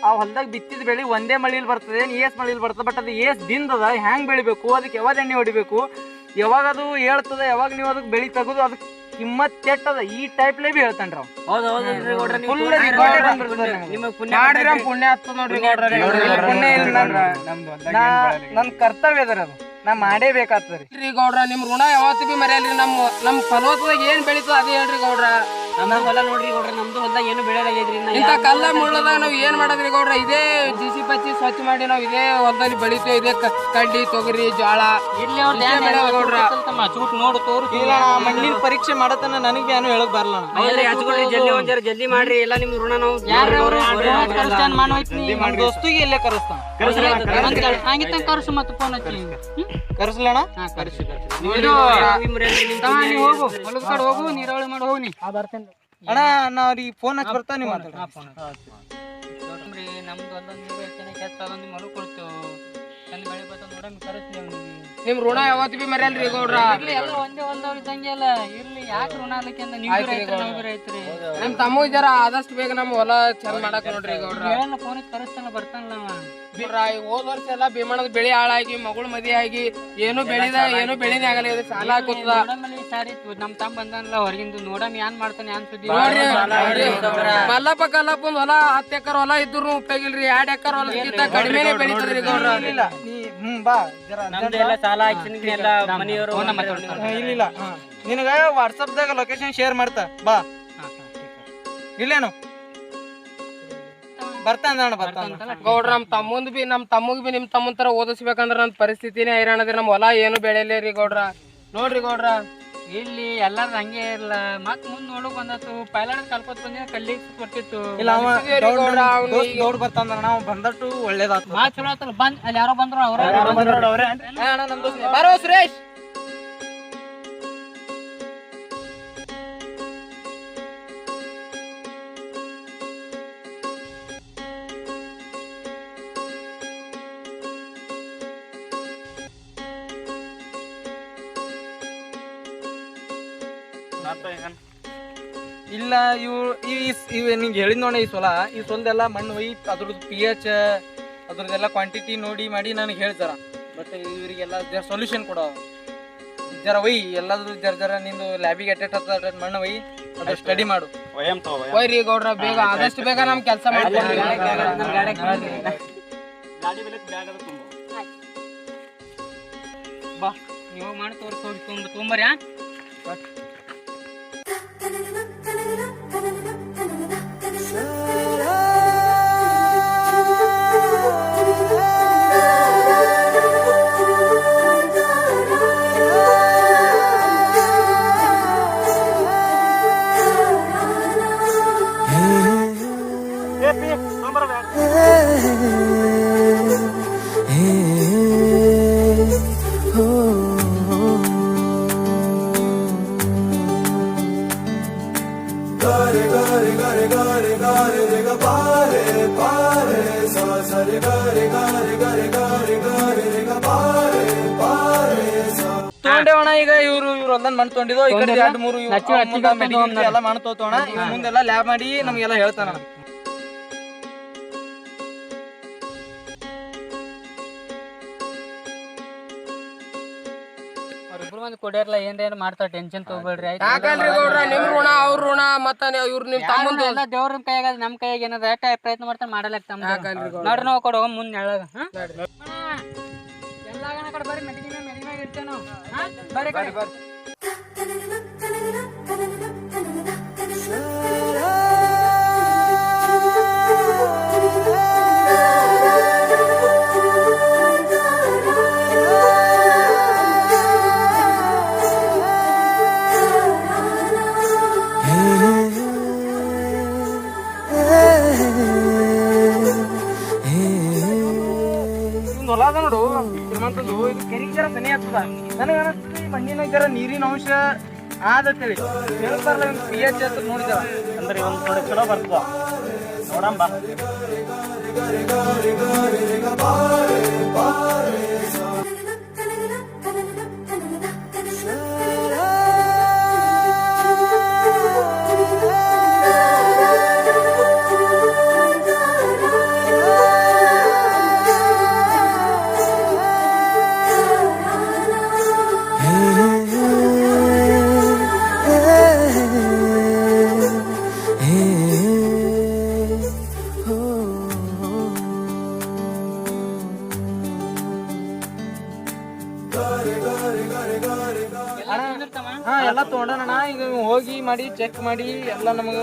ಆ ಹೊಲ್ದಾಗ ಬಿತ್ತಿದ ಬೆಳಿ ಒಂದೇ ಮಳಿಲಿ ಬರ್ತದೆ, ಏಸ್ ಮಳಿಲಿ ಬರ್ತದೆ. ಬಟ್ ಅದು ಏಸ್ ದಿನದ ಹೆಂಗ್ ಬೆಳಿಬೇಕು, ಅದಕ್ಕೆ ಯಾವಾಗ ಎಣ್ಣೆ ಹೊಡಿಬೇಕು, ಯಾವಾಗ ಅದು ಹೇಳ್ತದ, ಯಾವಾಗ ನೀವು ಅದಕ್ಕೆ ಬೆಳಿ ತೆಗೆದು ಅದಕ್ಕೆ ಕಿಮ್ಮತ್ ಕೆಟ್ಟದ, ಈ ಟೈಪ್ ಲೇ ಬಿ ಹೇಳ್ತಾನ್ರಿ ಅವ್. ಪುಣ್ಯ ಆಗ್ತದ ನೋಡ್ರಿ. ಪುಣ್ಯ ಇಲ್ಲ, ನನ್ ಕರ್ತವ್ಯ ಅದರ, ಅದು ನಾ ಮಾಡೇಬೇಕಾಗ್ತದ್ರಿ. ಗೌಡ್ರ ನಿಮ್ ಋಣ ಯಾವತ್ತು ಬಿ ಮರ್ಯಾಲ್ರಿ. ನಮ್ಮ ಫಲವತ್ತದಾಗ ಏನ್ ಬೆಳೀತದ ಅದೇ ಹೇಳ್ರಿ ಗೌಡ್ರ. ನಮ್ಮ ಹೊಲ ನೋಡ್ರಿ ಗೌಡ್ರ, ನಮ್ದು ಹೊಲ್ದಾಗ ಏನು ಬೆಳೆಯಾಗೈತ್ರಿ. ಇಂತ ಕಲ್ಲ ಮುಳ್ಳದಾಗ ನಾವ್ ಏನ್ ಮಾಡೋದ್ರಿ ಗೌಡ್ರ, ಇದೇ ಜಿಸಿ ಪಚ್ಚಿ ಸ್ವಚ್ಛ ಮಾಡಿ ನಾವ್ ಇದೇ ಹೊಲದಲ್ಲಿ ಬೆಳಿತೇವೆ. ಇದೇ ಕಡ್ಡಿ ತೊಗರಿ ಜೋಳ ಇಲ್ಲಿ ಗೌಡ್ರ. ಚೂಟ್ ನೋಡು ತೋರು. ಮಣ್ಣಿನ ಪರೀಕ್ಷೆ ಮಾಡತನ ನನಗೆ ಏನು ಹೇಳಕ್ ಬರಲ್ಲ. ಜಲ್ದಿ ಮಾಡ್ರಿ, ಎಲ್ಲ ನಿಮ್ ಋಣ ನಾವು ನಮ್ಮ ದೋಸ್ತಿಗೆ ಇಲ್ಲೇ ಕರೆಸ್ತಾನ. ಹಂಗಿತ್ತ ಕರ್ಸು ಮತ್ತೆ ಫೋನ್ ಹಚ್ಚಿ ಕರೆಸ್ಲಣ್ಣ. ನೀವು ಹೋಗು ಹೊಲದ ಕಡೆ ಹೋಗು, ನೀರಾವಳಿ ಮಾಡಿ ಹೋಗಿ. ಅಣ್ಣ ನಾ ಅವ್ರಿಗೆ ಫೋನ್ ಹಚ್ಚಿ ಬರ್ತಾ ನೀವು ಮಾತಾಡಿ. ನಮ್ದು ಒಂದೊಂದು ನೀರು ಹೆಚ್ಚಿನ ಕೆತ್ತ ಅದೊಂದು ಮರು ಕೊಡ್ತೇವೆ. ಚಂದ ಬೆಳೆ ಬತ್ತ ನೋಡಮ್ ಕರೆಸ್ಲಿ ಅವ್ನಿಗೆ. ನಿಮ್ ಋಣ ಯಾವತ್ತು ಬಿ ಮರ್ಯಾಲ್ರಿ ಗೌಡ್ರ. ಎಲ್ಲ ಒಂದೇ ಹೊಲ್ದವ್ರು ಇದ್ದಂಗೆ ಅಲ್ಲ ಇರ್ಲಿ, ಯಾಕೆ ಋಣ ಅಲ್ಲಕ್ಕೆ ಅಂತ ನೀವು ರೈತರಿ. ನಮ್ ತಮ್ಮ ಜರ ಆದಷ್ಟು ಬೇಗ ನಮ್ ಹೊಲ ಚಂದ ಮಾಡಕ್ ನೋಡ್ರಿ ಗೌಡ್ರ. ಫೋನ್ ಕರೆಸ್ತಾನ ಬರ್ತಾನಲ್ಲ ಅವ. ಹೋದ್ ವರ್ಷ ಎಲ್ಲ ಭೀಮಣ್ಣದ ಬೆಳಿ ಹಾಳಾಗಿ ಮಗಳು ಮದಿ ಆಗಿ ಏನು ಬೆಳಿನೇ ಆಗಲ್ಲ. ಸಾಲ ಹಾಕುತ್ತದ. ಸಾರಿ ನಮ್ ತಮ್ಮ ಬಂದಲ್ಲ ಹೊರಗಿಂದ ನೋಡಮ್ ಏನ್ ಮಾಡ್ತಾನೆ ಏನ್ ಸುದ್ದಿ. ಮಲ್ಲಪ್ಪ ಕಲ್ಲಪ್ಪಂದ್ ಹೊಲ 10 ಎಕರೆ ಹೊಲ ಇದ್ರು ಉಪಯೋಗ ಇಲ್ರಿ. 2 ಎಕರೆ ಹೊಲಕ್ಕಿಂತ ಕಡಿಮೆನೆ ಬೆಳಿತದ್ರಿ ಗೌಡ್ರ. ಬಾ ನಮ್ದೆಲ್ಲ ಸಾಲ ಎಲ್ಲ ಮನೆಯವರು ಇಲ್ಲ ನಿನಗ ವಾಟ್ಸಪ್ದಾಗ ಲೊಕೇಶನ್ ಶೇರ್ ಮಾಡ್ತಾ ಬಾ. ಇಲ್ಲೇನು ಬರ್ತಾನ ಗೌಡ್ರ. ನಮ್ ತಮ್ಮಗ್ ಬಿ ನಿಮ್ ತಮ್ಮನ್ ತರ ಓದಿಸ್ಬೇಕಂದ್ರ ನನ್ ಪರಿಸ್ಥಿತಿನೇ ಹೈರಾಣದ್ರಿ. ನಮ್ ಹೊಲ ಏನು ಬೆಳೆಯಲೇರಿ ಗೌಡ್ರ. ನೋಡ್ರಿ ಗೌಡ್ರ, ಇಲ್ಲಿ ಎಲ್ಲಾರು ಹಂಗೆ ಇರಲ್ಲ. ಮತ್ ಮುಂದ್ ನೋಡಕ್ ಬಂದತ್ತು ಪೈಲಾಡ್ ಕಲ್ಕೋತ್ ಬಂದ ಕಲ್ಲಿಗೆ ಕೊಟ್ಟಿತ್ತು. ದೌಡ್ ಬರ್ತಾನ ನಾವು ಬಂದಟ್ಟು ಒಳ್ಳೇದಾತು. ಮಾ ಚಲೋ ಆತಲ್ಲ. ಬಂದ್ ಅಲ್ಲಿ ಯಾರೋ ಬಂದ್ರು ಅವ್ರೆ ಬರೋ ಸುರೇಶ್. ಇಲ್ಲ ಇವ್ ನಿಂಗೆ ಹೇಳಿದ್ ನೋಡ, ಈ ಸೊಲ್ದೆಲ್ಲ ಮಣ್ಣು ಒಯ್ ಅದ್ರದ್ದು pH ಅದ್ರದ್ದೆಲ್ಲ ಕ್ವಾಂಟಿಟಿ ನೋಡಿ ಮಾಡಿ ನನಗೆ ಹೇಳ್ತಾರ. ಬಟ್ ಇವರಿಗೆಲ್ಲ ಸೊಲ್ಯೂಷನ್ ಕೊಡೋ ಜರ ಒಯ್ ಎಲ್ಲಾದ್ರು ಜರ ನಿಂದು ಲ್ಯಾಬಿಗೆ ಅಟೆಟ್ ಮಣ್ಣು ಒಯ್ ಅದ್ರ ಸ್ಟಡಿ ಮಾಡು. ಒಯ್ರಿ ಗೌಡ್ರ ಬೇಗ, ಆದಷ್ಟು ಬೇಗ ನಮ್ ಕೆಲಸ ಮಾಡ್ತೀವಿ. ಬಾ ನೀವು ಮಾಡಿ ತೋರಿಸಿ ತೊಂಬರ್ಯಾ. ತೊಗೊಂಡೇವಣ. ಈಗ ಇವ್ರು ಒಂದೊಂದ್ ಮಣ್ಣು ತೊಗೊಂಡಿದ್ದು, ಈ ಕಡೆ 2-3 ಎಲ್ಲ ಮಣ್ಣು ತೋತೋಣ. ಮುಂದೆಲ್ಲ ಲ್ಯಾಬ್ ಮಾಡಿ ನಮ್ಗೆಲ್ಲ ಹೇಳ್ತಾನ. ಅವ್ರಿಬ್ರು ಮಂದಿ ಕೊಡ್ಯಾರಲ್ಲ ಏನ್ ಮಾಡ್ತಾರ, ಟೆನ್ಷನ್ ತಗೋಬೇಡ್ರಿ. ಯಾಕಲ್ರಿ ಗೌಡ್ರ, ನಿಮ್ ಋಣ ಅವ್ರ ಋಣ ಬರ್ತಾನೆ ಇವ್ರು ನಿಮ್ ತಮ್ಮಂದು ಎಲ್ಲ ದೇವ್ರ ಕೈಯಾಗ ನಮ್ ಕೈಯಾಗ ಏನದ ಪ್ರಯತ್ನ ಮಾಡ್ತಾನೆ ಮಾಡಲ್ಲ ನೋಡ್ರಿ ನಾವು ಕೊಡು ಮುಂದೆ ಹೇಳಾಗ ಎಲ್ಲ ಕಡೆ ಬರೀ ಮೆಡಿಗೆ ಇರ್ತೇವೆ ನಾವು ಬರೀ ಹೊಲ ಅದ ನೋಡು ಶ್ರೀಮಂತದ್ದು ಇದು ಕೆರಿಗೆ ಜರ ಸನಿ ಆಗ್ತದ ನನಗೆ ಅನಿಸ್ತದೆ ಈ ಮಣ್ಣಿನ ಜರ ನೀರಿನ ಅಂಶ ಆದತ್ತೇಳಿ ಹೇಳ್ತಾರಲ್ಲ pH ಅಂತ ನೋಡಿದಾರ ಅಂದ್ರೆ ಒಂದು ಥೋಡೆ ಚಲೋ ಬರ್ತದ ನೋಡಂಬ ಹಾ ಎಲ್ಲ ತೊಗೊಂಡಣ ಈಗ ಹೋಗಿ ಮಾಡಿ ಚೆಕ್ ಮಾಡಿ ಎಲ್ಲ ನಮಗ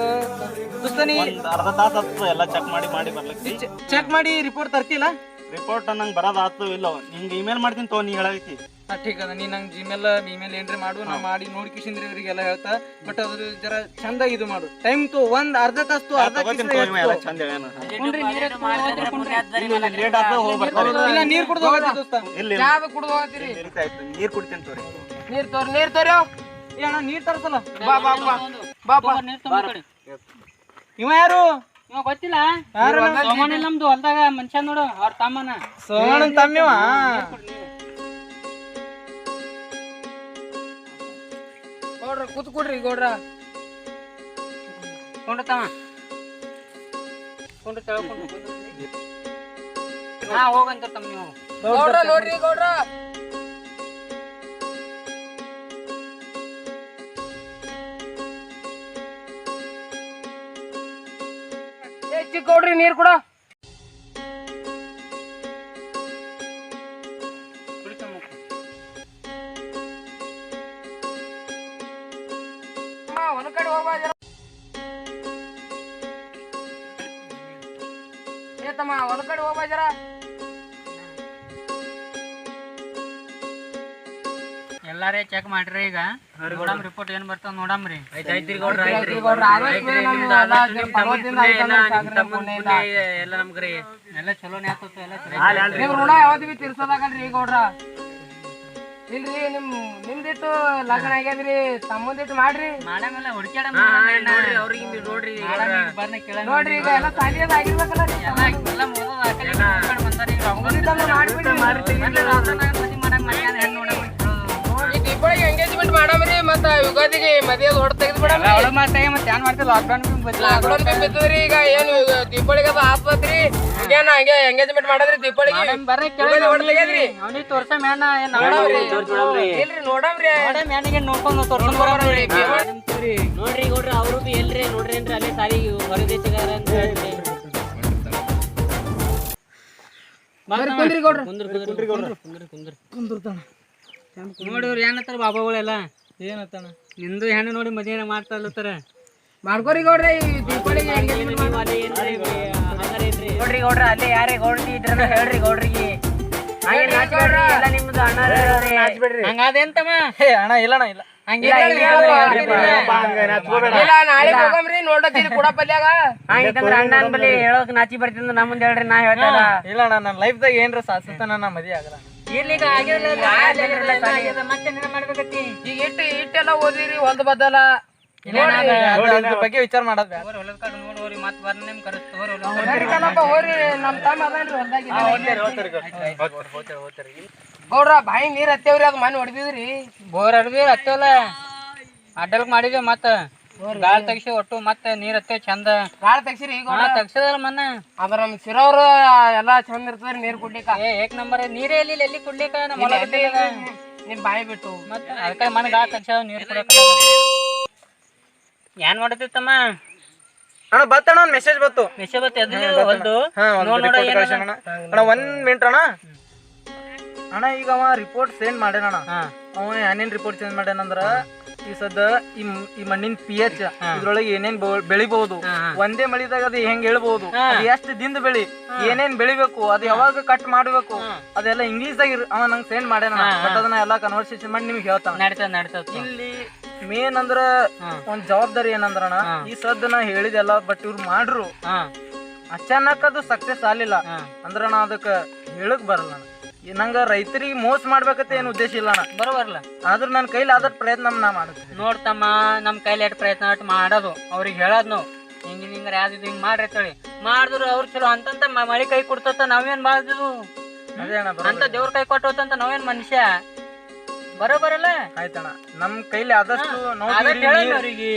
ದೋಸ್ತನಿ ಅರ್ಧ ತಾಸು ಎಲ್ಲ ಚೆಕ್ ಮಾಡಿ ಬರ್ಲಿಕ್ಕೆ ಚೆಕ್ ಮಾಡಿ ರಿಪೋರ್ಟ್ ತರ್ತಿಲ್ಲ ರಿಪೋರ್ಟ್ ನಂಗೆ ಬರೋದಾತು ಇಲ್ಲ ನಿಂಗೆ ಇಮೇಲ್ ಮಾಡ್ತೀನಿ ತಗೋ ನೀ ಹೇಳೈತಿ ಠೀಕ್ ಅದ ನೀ ನಂಗೆ ಜಿಮೇಲ್ ಏನ್ರಿ ಮಾಡು ನಾ ಮಾಡಿ ನೋಡ್ಕಿಸಿಂದ್ರಿ ಇವರಿಗೆಲ್ಲ ಹೇಳ್ತಾ ಬಟ್ ಅದ್ರ ಜರ ಚಂದ ಇದು ಮಾಡು ಟೈಮ್ ತು ಒಂದ್ ಅರ್ಧ ತಾಸು ಅರ್ಧ ಚಂದ ಇಲ್ಲ ನೀರ್ ಕುಡ್ದು ಹೋಗ್ರಿ ದೋಸ್ತ ಯಾವ ಕುಡ್ದು ಹೋಗ್ತೀರಿ ನೀರ್ ಕುಡಿತೀನಿ ತೋರಿ ನೀರ್ ತೋರಿ ಏ ಅಣ್ಣ ನೀರ್ ತರ್ಸಲ್ಲ ಬಾ ಬಾ ಬಾ ಬಾ ಇವ ಯಾರು ಇವಾಗ ಗೊತ್ತಿಲ್ಲ ಸೋಮಣ್ಣ ನಮ್ದು ಹೊಲ್ದಾಗ ಮನುಷ್ಯ ನೋಡು ಅವ್ರ ತಮ್ಮನ ಸೋಮಣ್ಣನ್ ತಮ್ಮಿವ ಗೌಡ್ರ ಕೂತ್ ಕೊಡ್ರಿ ಗೌಡ್ರ ಕೊಂಡ್ತಾವ ಕೊಂಡು ತಳ್ಕೊಂಡು ಹಾ ಹೋಗಂತ ತಮ್ಮ ನೀವು ಗೌಡ್ರ ನೋಡ್ರಿ ಗೌಡ್ರ ಚಿಕ್ಕ ಗೌಡ್ರಿ ನೀರ್ ಕೊಡ ಒಂದ್ ಕಡೆ ಹೋಗ್ಬಾ ಜರ ಏತಮ್ಮ ಒಂದ್ ಕಡೆ ಹೋಗ್ಬಾ ಜರ ಎಲ್ಲಾರೇ ಚೆಕ್ ಮಾಡ್ರಿ ಈಗ ನೋಡಮ್ ರಿಪೋರ್ಟ್ ಏನ್ ಬರ್ತಾವ ನೋಡಮ್ರಿ ಎಲ್ಲ ನಮ್ಗ್ರಿ ಎಲ್ಲ ಚಲೋನೇ ಆಗ್ತದ ಎಲ್ಲ ನಿಮ್ ಋಣ ಯಾವತ್ತಿಗೆ ತೀರ್ಸೋದಾಗಲ್ರಿ ಗೌಡ್ರ ಇಲ್ರಿ ನಿಮ್ದಿಟ್ಟು ಲಗ್ನ ಆಗ್ಯದ್ರಿ ತಮ್ಮಂದಿಟ್ಟು ಮಾಡ್ರಿ ಮಾಡಾಮೆಲ್ಲ ಹುಡುಕ್ಯಾಡ ನೋಡ್ರಿ ಅವ್ರಿಗೆ ನೋಡ್ರಿ ಬರ್ನ ಕೇಳ ನೋಡ್ರಿ ಈಗ ಎಲ್ಲ ಸಾಲಿಯದ ಆಗಿರ್ಬೇಕಲ್ಲ ಎಲ್ಲ ಈ ದೀಪಾವಳಿಗೆ ಎಂಗೇಜ್ಮೆಂಟ್ ಮಾಡಮ್ರಿ ಮತ್ತ ಯುಗಾದಿಗೆ ಮದುವೆ ಹೊಡ್ ತೆಗೆದು ಬಿಡಮ್ರಿ ಮತ್ತೆ ಏನ್ ಮಾಡ್ತೀವಿ ಲಾಕ್ಡೌನ್ ಲಾಕ್ಡೌನ್ ಬಿದ್ದದ್ರಿ ಈಗ ಏನು ದೀಪಾವಳಿಗೆ ಅದು ಆಸ್ಪತ್ರಿ ಈಗೇನ ಹಂಗೆ ಎಂಗೇಜ್ಮೆಂಟ್ ಮಾಡದ್ರಿ ದೀಪಾವಳಿಗೆ ಹೊಡ್ ತೆಗೆದ್ರಿ ಅವನಿಗೆ ತೋರ್ಸ ಮೇಣ ಇಲ್ರಿ ನೋಡಮ್ರಿ ಮ್ಯಾನಿಗೆ ನೋಡ್ಕೊಂಡು ತೋರ್ಸ್ಕೊಂಡ್ ಬರೋಣ್ರಿ ನೋಡ್ರಿ ಗೌಡ್ರಿ ಅವ್ರು ಬಿ ಎಲ್ರಿ ನೋಡ್ರೇನ್ರಿ ಅಲ್ಲೇ ಸಾಲಿ ಹೊರ ದೇಶಗಾರ ಅಂತ ಹೇಳ್ರಿ ಕುಂದ್ರಿ ಗೌಡ್ರ ನೋಡಿವ್ರಿ ಏನತ್ತಾರ ಬಾಬಾಗಳೆಲ್ಲ ಏನತ್ತಣ ನಿಂದು ಹೆಣ್ಣು ನೋಡಿ ಮದುವೆ ಮಾಡ್ತಾರ ಮಾಡ್ಕೋರಿ ಗೌಡ್ರಿ ಈ ದೀಪಾವಳಿಗೆ ಎಂಗೇಜ್ಮೆಂಟ್ ನೋಡ್ರಿ ಗೌಡ್ರ ಅಲ್ಲೇ ಯಾರೇ ಗೌಡ್ರಿ ಇದ್ರ ಹೇಳ್ರಿ ಗೌಡ್ರಿಗೆ ಎಲ್ಲ ನಿಮ್ದು ಹಂಗಾದೇಂತಮ್ಮ ಅಣ್ಣ ಇಲ್ಲಣ್ಣ ಇಲ್ಲ ಇಲ್ಲ ನಾಳೆ ಹೋಗಮ್ರಿ ನೋಡತ್ತೀರಿ ಕೂಡ ಪಲ್ಯಾಗ ಅಣ್ಣನ ಬಳಿ ಹೇಳೋಕ್ ನಾಚಿ ಬರ್ತಿಂದ ನಮ್ಮ ಮುಂದೆ ಹೇಳ್ರಿ ನಾ ಹೇಳ್ತಾರ ಇಲ್ಲ ಅಣ್ಣ ನನ್ನ ಲೈಫ್ದಾಗ ಏನ್ರ ಸಾಧಿಸ್ತಾನ ನಾ ಮದುವೆ ಆಗಲ್ಲ ಇರ್ಲಿಗ ಮತ್ತೆ ಮಾಡ್ಬೇಕತ್ತಿ ಈಗ ಇಟ್ಟೆಲ್ಲ ಓದಿರಿ ಹೊಲ್ದ ಬದ್ದಲ್ಲ ಅದ್ರ ಬಗ್ಗೆ ವಿಚಾರ ಮಾಡೋದ್ ಬ್ಯಾಡ. ಹೊಲದ ಕಡೆ ನೋಡ್ರಿ ಮತ್ತೆ ಬರ್ನ ನಿಮ್ ಕರೆಸ್ತೋರಿ ಹೋರಿ ನಮ್ ತಮ್ಮ ಅದನ್ರಿ ಗೌಡ್ರ ಬಾಯಿ ನೀರ್ ಹತ್ತೇವ್ರಿ ಅದ್ ಮನೆ ಹೊಡೆದಿದ್ರಿ ಬೋರ್ ಅಡ್ಬಿ ಹತ್ತವಲ್ಲ ಅಡ್ಡಲ್ಕ್ ಮಾಡಿದ್ವಿ ಮತ್ತ ಗಾಳಿ ತೆಗ್ಸಿ ಒಟ್ಟು ಮತ್ತೆ ನೀರ್ ಹತ್ತೇವ್ ಚಂದ ಗಾಳಿ ತೆಗ್ಸಿರಿ ಈಗ ತೆಗ್ಸದಲ್ಲ ಮೊನ್ನೆ ಅದ್ರ ನಮ್ ಸಿರವ್ರ ಎಲ್ಲಾ ಚಂದ ಇರ್ತದ್ರಿ ನೀರ್ ಕುಡ್ಲಿಕ್ಕ ಏಕ್ ನಂಬರ್ ನೀರೇ ಎಲ್ಲಿ ಕುಡ್ಲಿಕ್ಕ ನಮ್ಮ ಹೊಲ ನಿಮ್ ಬಾಯಿ ಬಿಟ್ಟು ಮತ್ತೆ ಅದಕ್ಕೆ ಮನೆ ಗಾಳಿ ತೆಗ್ಸ ನೀರ್ ಕುಡಕ ಏನ್ ಮಾಡತ್ತಿತ್ತಮ್ಮ? ಅಣ್ಣ ಬತ್ತಣ್ಣ ಒಂದ್ ಮೆಸೇಜ್ ಬತ್ತು. ಮೆಸೇಜ್ ಬತ್ತ ಹೊಲ್ದು ಹಾ ಒಂದ್ report ಕಳ್ಸ್ಯಾನ ಅಣ್ಣ. ಅಣ್ಣ 1 ಮಿನಿಟ್ ಅಣ್ಣ. ಅಣ್ಣ ಈಗ ಅವ ರಿಪೋರ್ಟ್ ಸೆಂಡ್ ಮಾಡ್ಯಾನಣ್ಣ. ಅವ ಏನೇನ್ ರಿಪೋರ್ಟ್ ಸೆಂಡ್ ಮಾಡ್ಯಾನಂದ್ರ ಈ ಸದ್ದ ಈ ಮಣ್ಣಿನ pH ಇದ್ರೊಳಗೆ ಏನೇನ್ ಬೆಳಿಬಹುದು, ಒಂದೇ ಮಳಿದಾಗ ಅದು ಹೆಂಗ್ ಹೇಳ್ಬಹುದು, ಅದು ಎಷ್ಟ್ ದಿಂದ ಬೆಳಿ, ಏನೇನ್ ಬೆಳಿಬೇಕು, ಅದು ಯಾವಾಗ ಕಟ್ ಮಾಡ್ಬೇಕು, ಅದೆಲ್ಲ ಇಂಗ್ಲಿಷ್ ದಾಗ ಅವ ನಂಗೆ ಸೆಂಡ್ ಮಾಡ್ಯಾನ. ಬಟ್ ಅದನ್ನ ಎಲ್ಲಾ ಕನ್ವರ್ಸೇಷನ್ ಮಾಡಿ ನಿಮ್ಗೆ ಹೇಳ್ತಾನ. ಇಲ್ಲಿ ಮೇನ್ ಅಂದ್ರ ಒಂದ್ ಜವಾಬ್ದಾರಿ ಏನಂದ್ರಣ, ಈ ಸದ್ದ ನಾ ಹೇಳಿದೆಲ್ಲ ಬಟ್ ಇವ್ರು ಮಾಡ್ರು ಅಚಾನಕ್ ಅದು ಸಕ್ಸಸ್ ಆಗ್ಲಿಲ್ಲ ಅಂದ್ರ ನಾ ಅದಕ್ಕ ಹೇಳಕ್ ಬರಲ್ಲ. ನಂಗ ರೈತರಿಗೆ ಮೋಸ ಮಾಡ್ಬೇಕಂತ ಏನ್ ಉದ್ದೇಶ ಇಲ್ಲ ಅಣ್ಣ, ಬರೋಬರ್ಲ. ಆದ್ರ ನನ್ ಕೈಲಿ ಆದಟ್ ಪ್ರಯತ್ನ ನಾ ಮಾಡುತ್ತೆ. ನೋಡ್ತಮ್ಮ, ನಮ್ ಕೈಲಿ ಎಷ್ಟ್ ಪ್ರಯತ್ನ ಅಷ್ಟ್ ಮಾಡೋದು, ಅವ್ರಿಗೆ ಹೇಳೋದ್ ನಾವು ಹಿಂಗ ಯಾವ್ದು ಹಿಂಗ್ ಮಾಡ್ರಿ ಅಂತೇಳಿ ಮಾಡಿದ್ರು ಅವ್ರು ಚಲೋ ಅಂತಂತ ಮಳಿ ಕೈ ಕೊಡ್ತಂತ ನಾವೇನ್ ಮಾಡಿದ್ವು. ಅದೇ ಅಣ್ಣ ಅಂತ ದೇವ್ರ ಕೈ ಕೊಟ್ಟಂತ ನಾವೇನ್ ಮನುಷ್ಯ ಬರೋಬರಲ್ಲ. ಆಯ್ತಣ್ಣ, ನಮ್ ಕೈಲಿ ಆದಷ್ಟು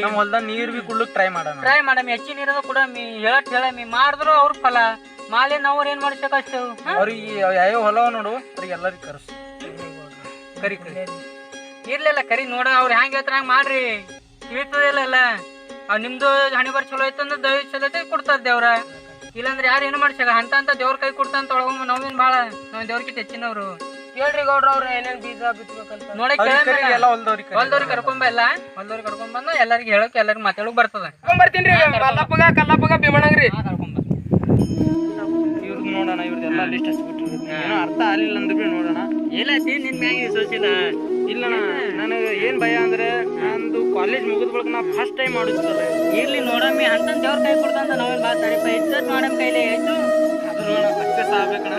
ನಮ್ ಹೊಲ್ದಾಗ ನೀರ್ ಬಿ ಕುಡ್ಲಕ್ ಟ್ರೈ ಮಾಡಮ್ಮಿ. ಹೆಚ್ಚಿನ ನೀರದ ಕೂಡ ಹೇಳಮ್ಮಿ ಮಾಡಿದ್ರು ಅವ್ರ ಫಲ ಮಾಲೆ ನಾವ್ ಏನ್ ಮಾಡ್ಸಕಷ್ಟೇವ್. ಅವ್ರಿಗೆ ಯಾವ ಹೊಲವ ನೋಡು ಅವ್ರಿಗೆ ಎಲ್ಲರಿಗೂ ಕರ್ಸು ಕರಿ ಇರ್ಲಿಲ್ಲ ಕರಿ ನೋಡ ಅವ್ರ ಹೆಂಗ್ ಹೇಳ್ತಾರ ಹಂಗ ಮಾಡ್ರಿ, ತಿಳಿತದಿಲ್ಲ. ಅವ್ ನಿಮ್ದು ಹಣಿ ಬರ್ ಚಲೋ ಐತಂದ್ರ ದಯ ಚಲೋ ಐತೆ ಕೊಡ್ತಾರ ದೇವ್ರ, ಇಲ್ಲಾಂದ್ರೆ ಯಾರು ಏನು ಮಾಡ್ಸಾಕ ಅಂತ ದೇವ್ರ ಕೈ ಕೊಡ್ತಾಂತ ಒಳಗೊಮ್ಮ ನಾವೇನ್ ಬಾಳ ನಾವ್ ದೇವ್ರಕಿಂತ ಹೆಚ್ಚಿನವ್ರು. ಕೇಳ್ರಿ ಗೌಡ್ರ ಅವ್ರ ಏನೇನ್ ಬೀಜ ಬಿತ್ಬೇಕಂತ ನೋಡಕ್ ಹೊಲ್ದವ್ರಿಗೆ ಕರ್ಕೊಂಬಲ್ಲ, ಹೊಲ್ದವ್ರಿಗೆ ಕರ್ಕೊಂಬಂದ ಎಲ್ಲರಿಗೂ ಹೇಳಕ್ ಎಲ್ಲರಿಗೂ ಮಾತಾಡಕ್ ಬರ್ತದ. ಬರ್ತೀನಿ ಕಲ್ಲಪ್ಪಗ ಭೀಮಣ್ಣಂಗ್ರಿ ಇವ್ರದ್ದು ನೋಡೋಣ, ಇವ್ರದ್ದೆಲ್ಲ ಲಿಸ್ಟ್ ಹಚ್ಬಿಟ್ರಿ, ಏನೋ ಅರ್ಥ ಆಗ್ಲಿಲ್ಲ ಅಂದ್ರೂ ಬಿ ನೋಡೋಣ. ಎಲ್ಲ ನಿನ್ ಮ್ಯಾಗ ವಿಶ್ವಾಸಿಲ್ಲ. ಇಲ್ಲಣ್ಣ, ನನಗೆ ಏನ್ ಭಯ ಅಂದ್ರೆ ನಂದು ಕಾಲೇಜ್ ಮುಗಿದ ಬಳಿಕ ನಾ ಫಸ್ಟ್ ಟೈಮ್ ಮಾಡುತ್ತಲ್ಲ. ಇರ್ಲಿ ನೋಡಮ್ಮಿ, ಅಂತ ದೇವ್ರ ಕೈ ಕೊಡ್ತಂತ ನಾವೇನ್ ಬಾ ತಾರೀಫ ಇಜ್ಜತ್ ಮಾಡಮ್ ಕೈಲೇ ಆಯ್ತು. ಅದು ನೋಡೋಣ ಸಕ್ಸಸ್ ಆಗ್ಬೇಕಣ್ಣ.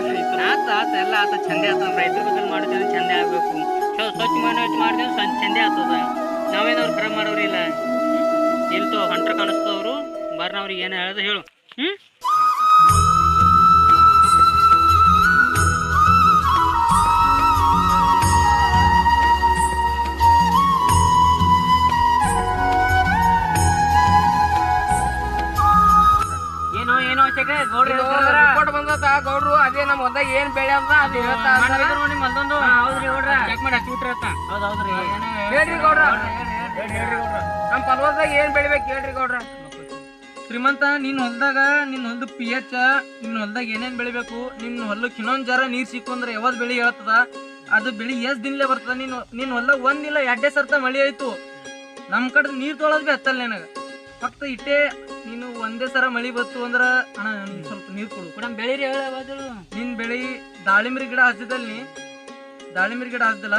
ಆತ ಎಲ್ಲ ಆತ ಚಂದೆ ಆತ. ರೈತರ ಬದಲು ಮಾಡಿದ್ರೆ ಚಂದೆ ಆಗ್ಬೇಕು, ಸ್ವಚ್ಛ ಮಾಡಿದ್ರೆ ಚಂದೆ ಆಗ್ತದ. ನಾವೇನವ್ರು ಖರ ಮಾಡೋರಿಲ್ಲ. ಇಲ್ತೋ ಹೊಂಟ್ರ ಕಾಣಿಸ್ತವ್ರು ಬರ್ನ ಅವ್ರಿಗೆ ಏನ ಹೇಳೋದು ಹೇಳು. ಏನೋ ರಿಪೋರ್ಟ್ ಬಂದತ ಗೌಡ್ರು, ಅದೇ ನಮ್ ಹೊಲ್ದಾಗ ಏನ್ ಬೆಳೆ ಅದ ಅದು ಹೇಳ್ತಾ ನೋಡಿ ಮಲ್ದೊಂದು. ಹೌದ್ರಿ ಗೌಡ್ರ, ಚೆಕ್ ಮಾಡಿ ಹಚ್ಬಿಟ್ರಿ ಅಂತ. ಹೌದೌದ್ರಿ, ಹೇಳ್ರಿ ಗೌಡ್ರ, ನಮ್ ಫಲವತ್ತಾಗ ಏನ್ ಬೆಳಿಬೇಕು ಹೇಳ್ರಿ ಗೌಡ್ರ. ಶ್ರೀಮಂತ, ನಿನ್ ಹೊಲ್ದಾಗ ನಿನ್ ಹೊಲ್ದ pH, ನಿನ್ ಹೊಲ್ದಾಗ ಏನೇನ್ ಬೆಳಿಬೇಕು, ನಿನ್ ಹೊಲಕ್ ಇನ್ನೊಂದ್ ಜರ ನೀರ್ ಸಿಕ್ಕು ಅಂದ್ರೆ ಯಾವ್ದ್ ಬೆಳಿ ಹೇಳ್ತದ, ಅದು ಬೆಳಿ ಎಷ್ಟ್ ದಿನಲೇ ಬರ್ತದ. ನಿನ್ ಹೊಲ್ದಾಗ ಒಂದಿಲ್ಲ 2 ಸರ್ತ ಮಳಿ ಆಯ್ತು, ನಮ್ ಕಡೆ ನೀರ್ ತೊಳದ್ ಬಿ ಹತ್ತಲ್ಲ ನನಗ. ಫಕ್ತ ಇಟ್ಟೆ ನೀನು ಒಂದೇ ಸರ ಮಳಿ ಬತ್ತು ಅಂದ್ರ ಅಣ್ಣ ಸ್ವಲ್ಪ ನೀರ್ ಕೊಡು ಬೆಳಿರಿ ಹೇಳ. ನಿನ್ ಬೆಳಿ ದಾಳಿಂಬ್ರಿ ಗಿಡ ಹಚ್ಚಿದಲ್ಲಿ ದಾಳಿಂಬ್ರಿ ಗಿಡ ಹಚ್ಚದಿಲ್ಲ,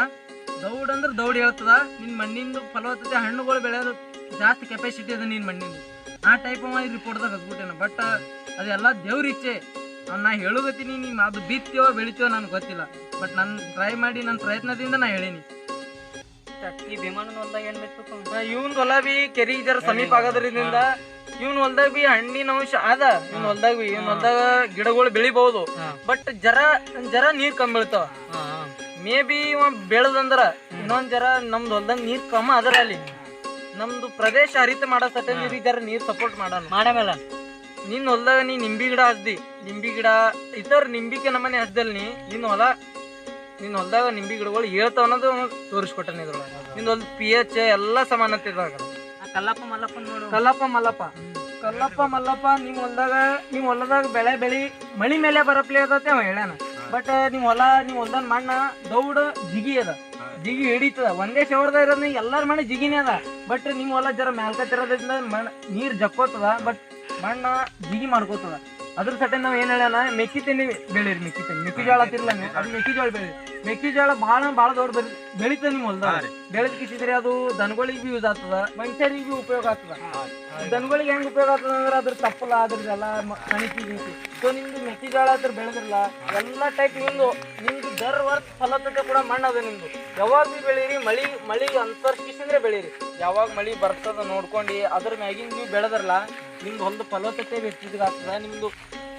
ದೌಡ್ ಅಂದ್ರ ದೌಡ್ ಹೇಳ್ತದ. ನಿನ್ ಮಣ್ಣಿಂದು ಫಲವತ್ತತೆ ಹಣ್ಣುಗಳು ಬೆಳೆಯೋದು ಜಾಸ್ತಿ ಕೆಪಾಸಿಟಿ ಅದ ನಿನ್ ಮಣ್ಣಿಂದು. ಆ ಟೈಪ್ ರಿಪೋರ್ಟ್ದಾಗ ಹಚ್ಬಿಟ್ಟೇನ. ಬಟ್ ಅದೆಲ್ಲ ದೇವ್ರ ಇಚ್ಛೆ. ನಾ ಹೇಳೋಗತ್ತೀನಿ, ನೀನ್ ಅದು ಬಿತ್ತೋ ಬೆಳಿತೀವೋ ನನ್ಗೆ ಗೊತ್ತಿಲ್ಲ. ಬಟ್ ನಾನು ಟ್ರೈ ಮಾಡಿ ನನ್ನ ಪ್ರಯತ್ನದಿಂದ ನಾ ಹೇಳೀನಿ. ಈ ಭೀಮಣ್ಣನ ಹೊಲ್ದಾಗ ಏನ್ ಬಿತ್ಬೇಕು? ಇವನ್ ಹೊಲ ಬಿ ಕೆರಿ ಜರ ಸಮೀಪ ಆಗೋದ್ರಿಂದ ಇವನ್ ಹೊಲ್ದಾಗ ಬಿ ಹಣ್ಣಿನ ಅಂಶ ಅದ. ಇವನ್ ಹೊಲ್ದಾಗ ಬಿ ಇವನ್ ಹೊಲ್ದಾಗ ಗಿಡಗಳು ಬೆಳಿಬಹುದು, ಬಟ್ ಜರ ನೀರ್ ಕಮ್ಮಿ ಬೀಳ್ತಾವ. ಮೇ ಬಿ ಇವ ಬೆಳೆದಂದ್ರ ಇನ್ನೊಂದ್ ಜರ ನಮ್ದು ಹೊಲ್ದಾಗ ನೀರ್ ಕಮ್ಮ ಅದರ. ಅಲ್ಲಿ ನಮ್ದು ಪ್ರದೇಶ ಹರಿತ ಮಾಡೋ ಸಟ ಜರ ನೀರ್ ಸಪೋರ್ಟ್ ಮಾಡಮೇಲ. ನಿನ್ ಹೊಲ್ದಾಗ ನೀ ನಿಂಬಿ ಗಿಡ ಹಚ್ದಿ, ನಿಂಬಿ ಗಿಡ ಇತರ ನಿಂಬಿಕೆ ನಮ್ಮನೆ ಹಚ್ದಲ್ಲಿ ನಿನ್ ಹೊಲ್ದಾಗ ನಿಂಬಿ ಗಿಡಗಳು ಹೇಳ್ತಾವ ಅನ್ನೋದು ತೋರಿಸ್ಕೊಟ್ಟಾನ ಇದ್ರೊಳಗ. ನಿನ್ ಹೊಲ್ದ pH ಎಲ್ಲಾ ಸಮಾನತೆ ಇದಾಗ. ಕಲ್ಲಪ್ಪ ಮಲ್ಲಪ್ಪ ನೋಡು. ಕಲ್ಲಪ್ಪ ಮಲ್ಲಪ್ಪ ನಿಮ್ ಹೊಲದಾಗ ಬೆಳಿ ಮಳಿ ಮೇಲೆ ಬರಪ್ಲೆ ಅದತೆ ಅವ ಹೇಳ್ಯಾನ. ಬಟ್ ನಿಮ್ ಹೊಲ್ದಾಗ ಮಣ್ಣ ದೌಡ್ ಜಿಗಿ ಅದ, ಜಿಗಿ ಹಿಡಿತದ. ಒಂದೇ ಶವರ್ದ ಇರೋದ್ ಎಲ್ಲಾರ ಮನೆ ಜಿಗಿನೇ ಅದ. ಬಟ್ ನಿಮ್ ಹೊಲ ಜರ ಮ್ಯಾಲ್ಕತ್ತಿರೋದ್ರಿಂದ ನೀರ್ ಜಕ್ಕೋತದ, ಬಟ್ ಮಣ್ಣ ಜಿಗಿ ಮಾಡ್ಕೋತದ. ಅದ್ರ ಸಟನ್ ನಾವ್ ಏನ್ ಹೇಳ್ಯಾನ, ಮೆಕ್ಕಿತೆನಿ ಬೆಳಿರಿ. ಮೆಕ್ಕಿಜೋಳ ತಿರ್ಲ ಅದು ಮೆಕ್ಕಿಜೋಳ ಬೆಳಿ. ಮೆಕ್ಕಿಜೋಳ ಭಾಳ ದೊಡ್ಡ ಬೆಳಿತದ ನಿಮ್ ಹೊಲ್ದಾಗ. ಬೆಳೆದ್ ಕಿಸಿದ್ರೆ ಅದು ದನಗಳಿಗೆ ಬಿ ಯೂಸ್ ಆಗ್ತದ, ಮನುಷ್ಯರಿಗೆ ಬಿ ಉಪಯೋಗ ಆಗ್ತದ. ದನಗಳಿಗೆ ಹೆಂಗ್ ಉಪಯೋಗ ಆಗ್ತದ ಅಂದ್ರೆ ಅದ್ರ ತಪ್ಪಲ ಅದ್ರದ್ದೆಲ್ಲ ಕಣಿಕಿ. ಸೊ ನಿಮ್ದು ಮೆಕ್ಕಿಜೋಳ ಅದ್ರ ಬೆಳೆದ್ರಲ್ಲ ಎಲ್ಲಾ ಟೈಪ್ ನಿಮ್ದು ದರ್ ವರ್ಷ ಫಲವತ್ತತೆ ಕೂಡ ಮಣ್ಣು ಅದ ನಿಮ್ದು. ಯಾವಾಗ ಬಿ ಬೆಳೀರಿ, ಮಳಿ ಅಂತರ್ಕಿಸಿದ್ರೆ ಬೆಳೀರಿ. ಯಾವಾಗ ಮಳಿ ಬರ್ತದ ನೋಡ್ಕೊಂಡು ಅದ್ರ ಮ್ಯಾಗಿನ ನೀವು ಬೆಳೆದ್ರಲ್ಲ ನಿಮ್ದು ಹೊಲದ ಫಲವತ್ತತೆ ಹೆಚ್ಚಿಗಾಗ್ತದ, ನಿಮ್ದು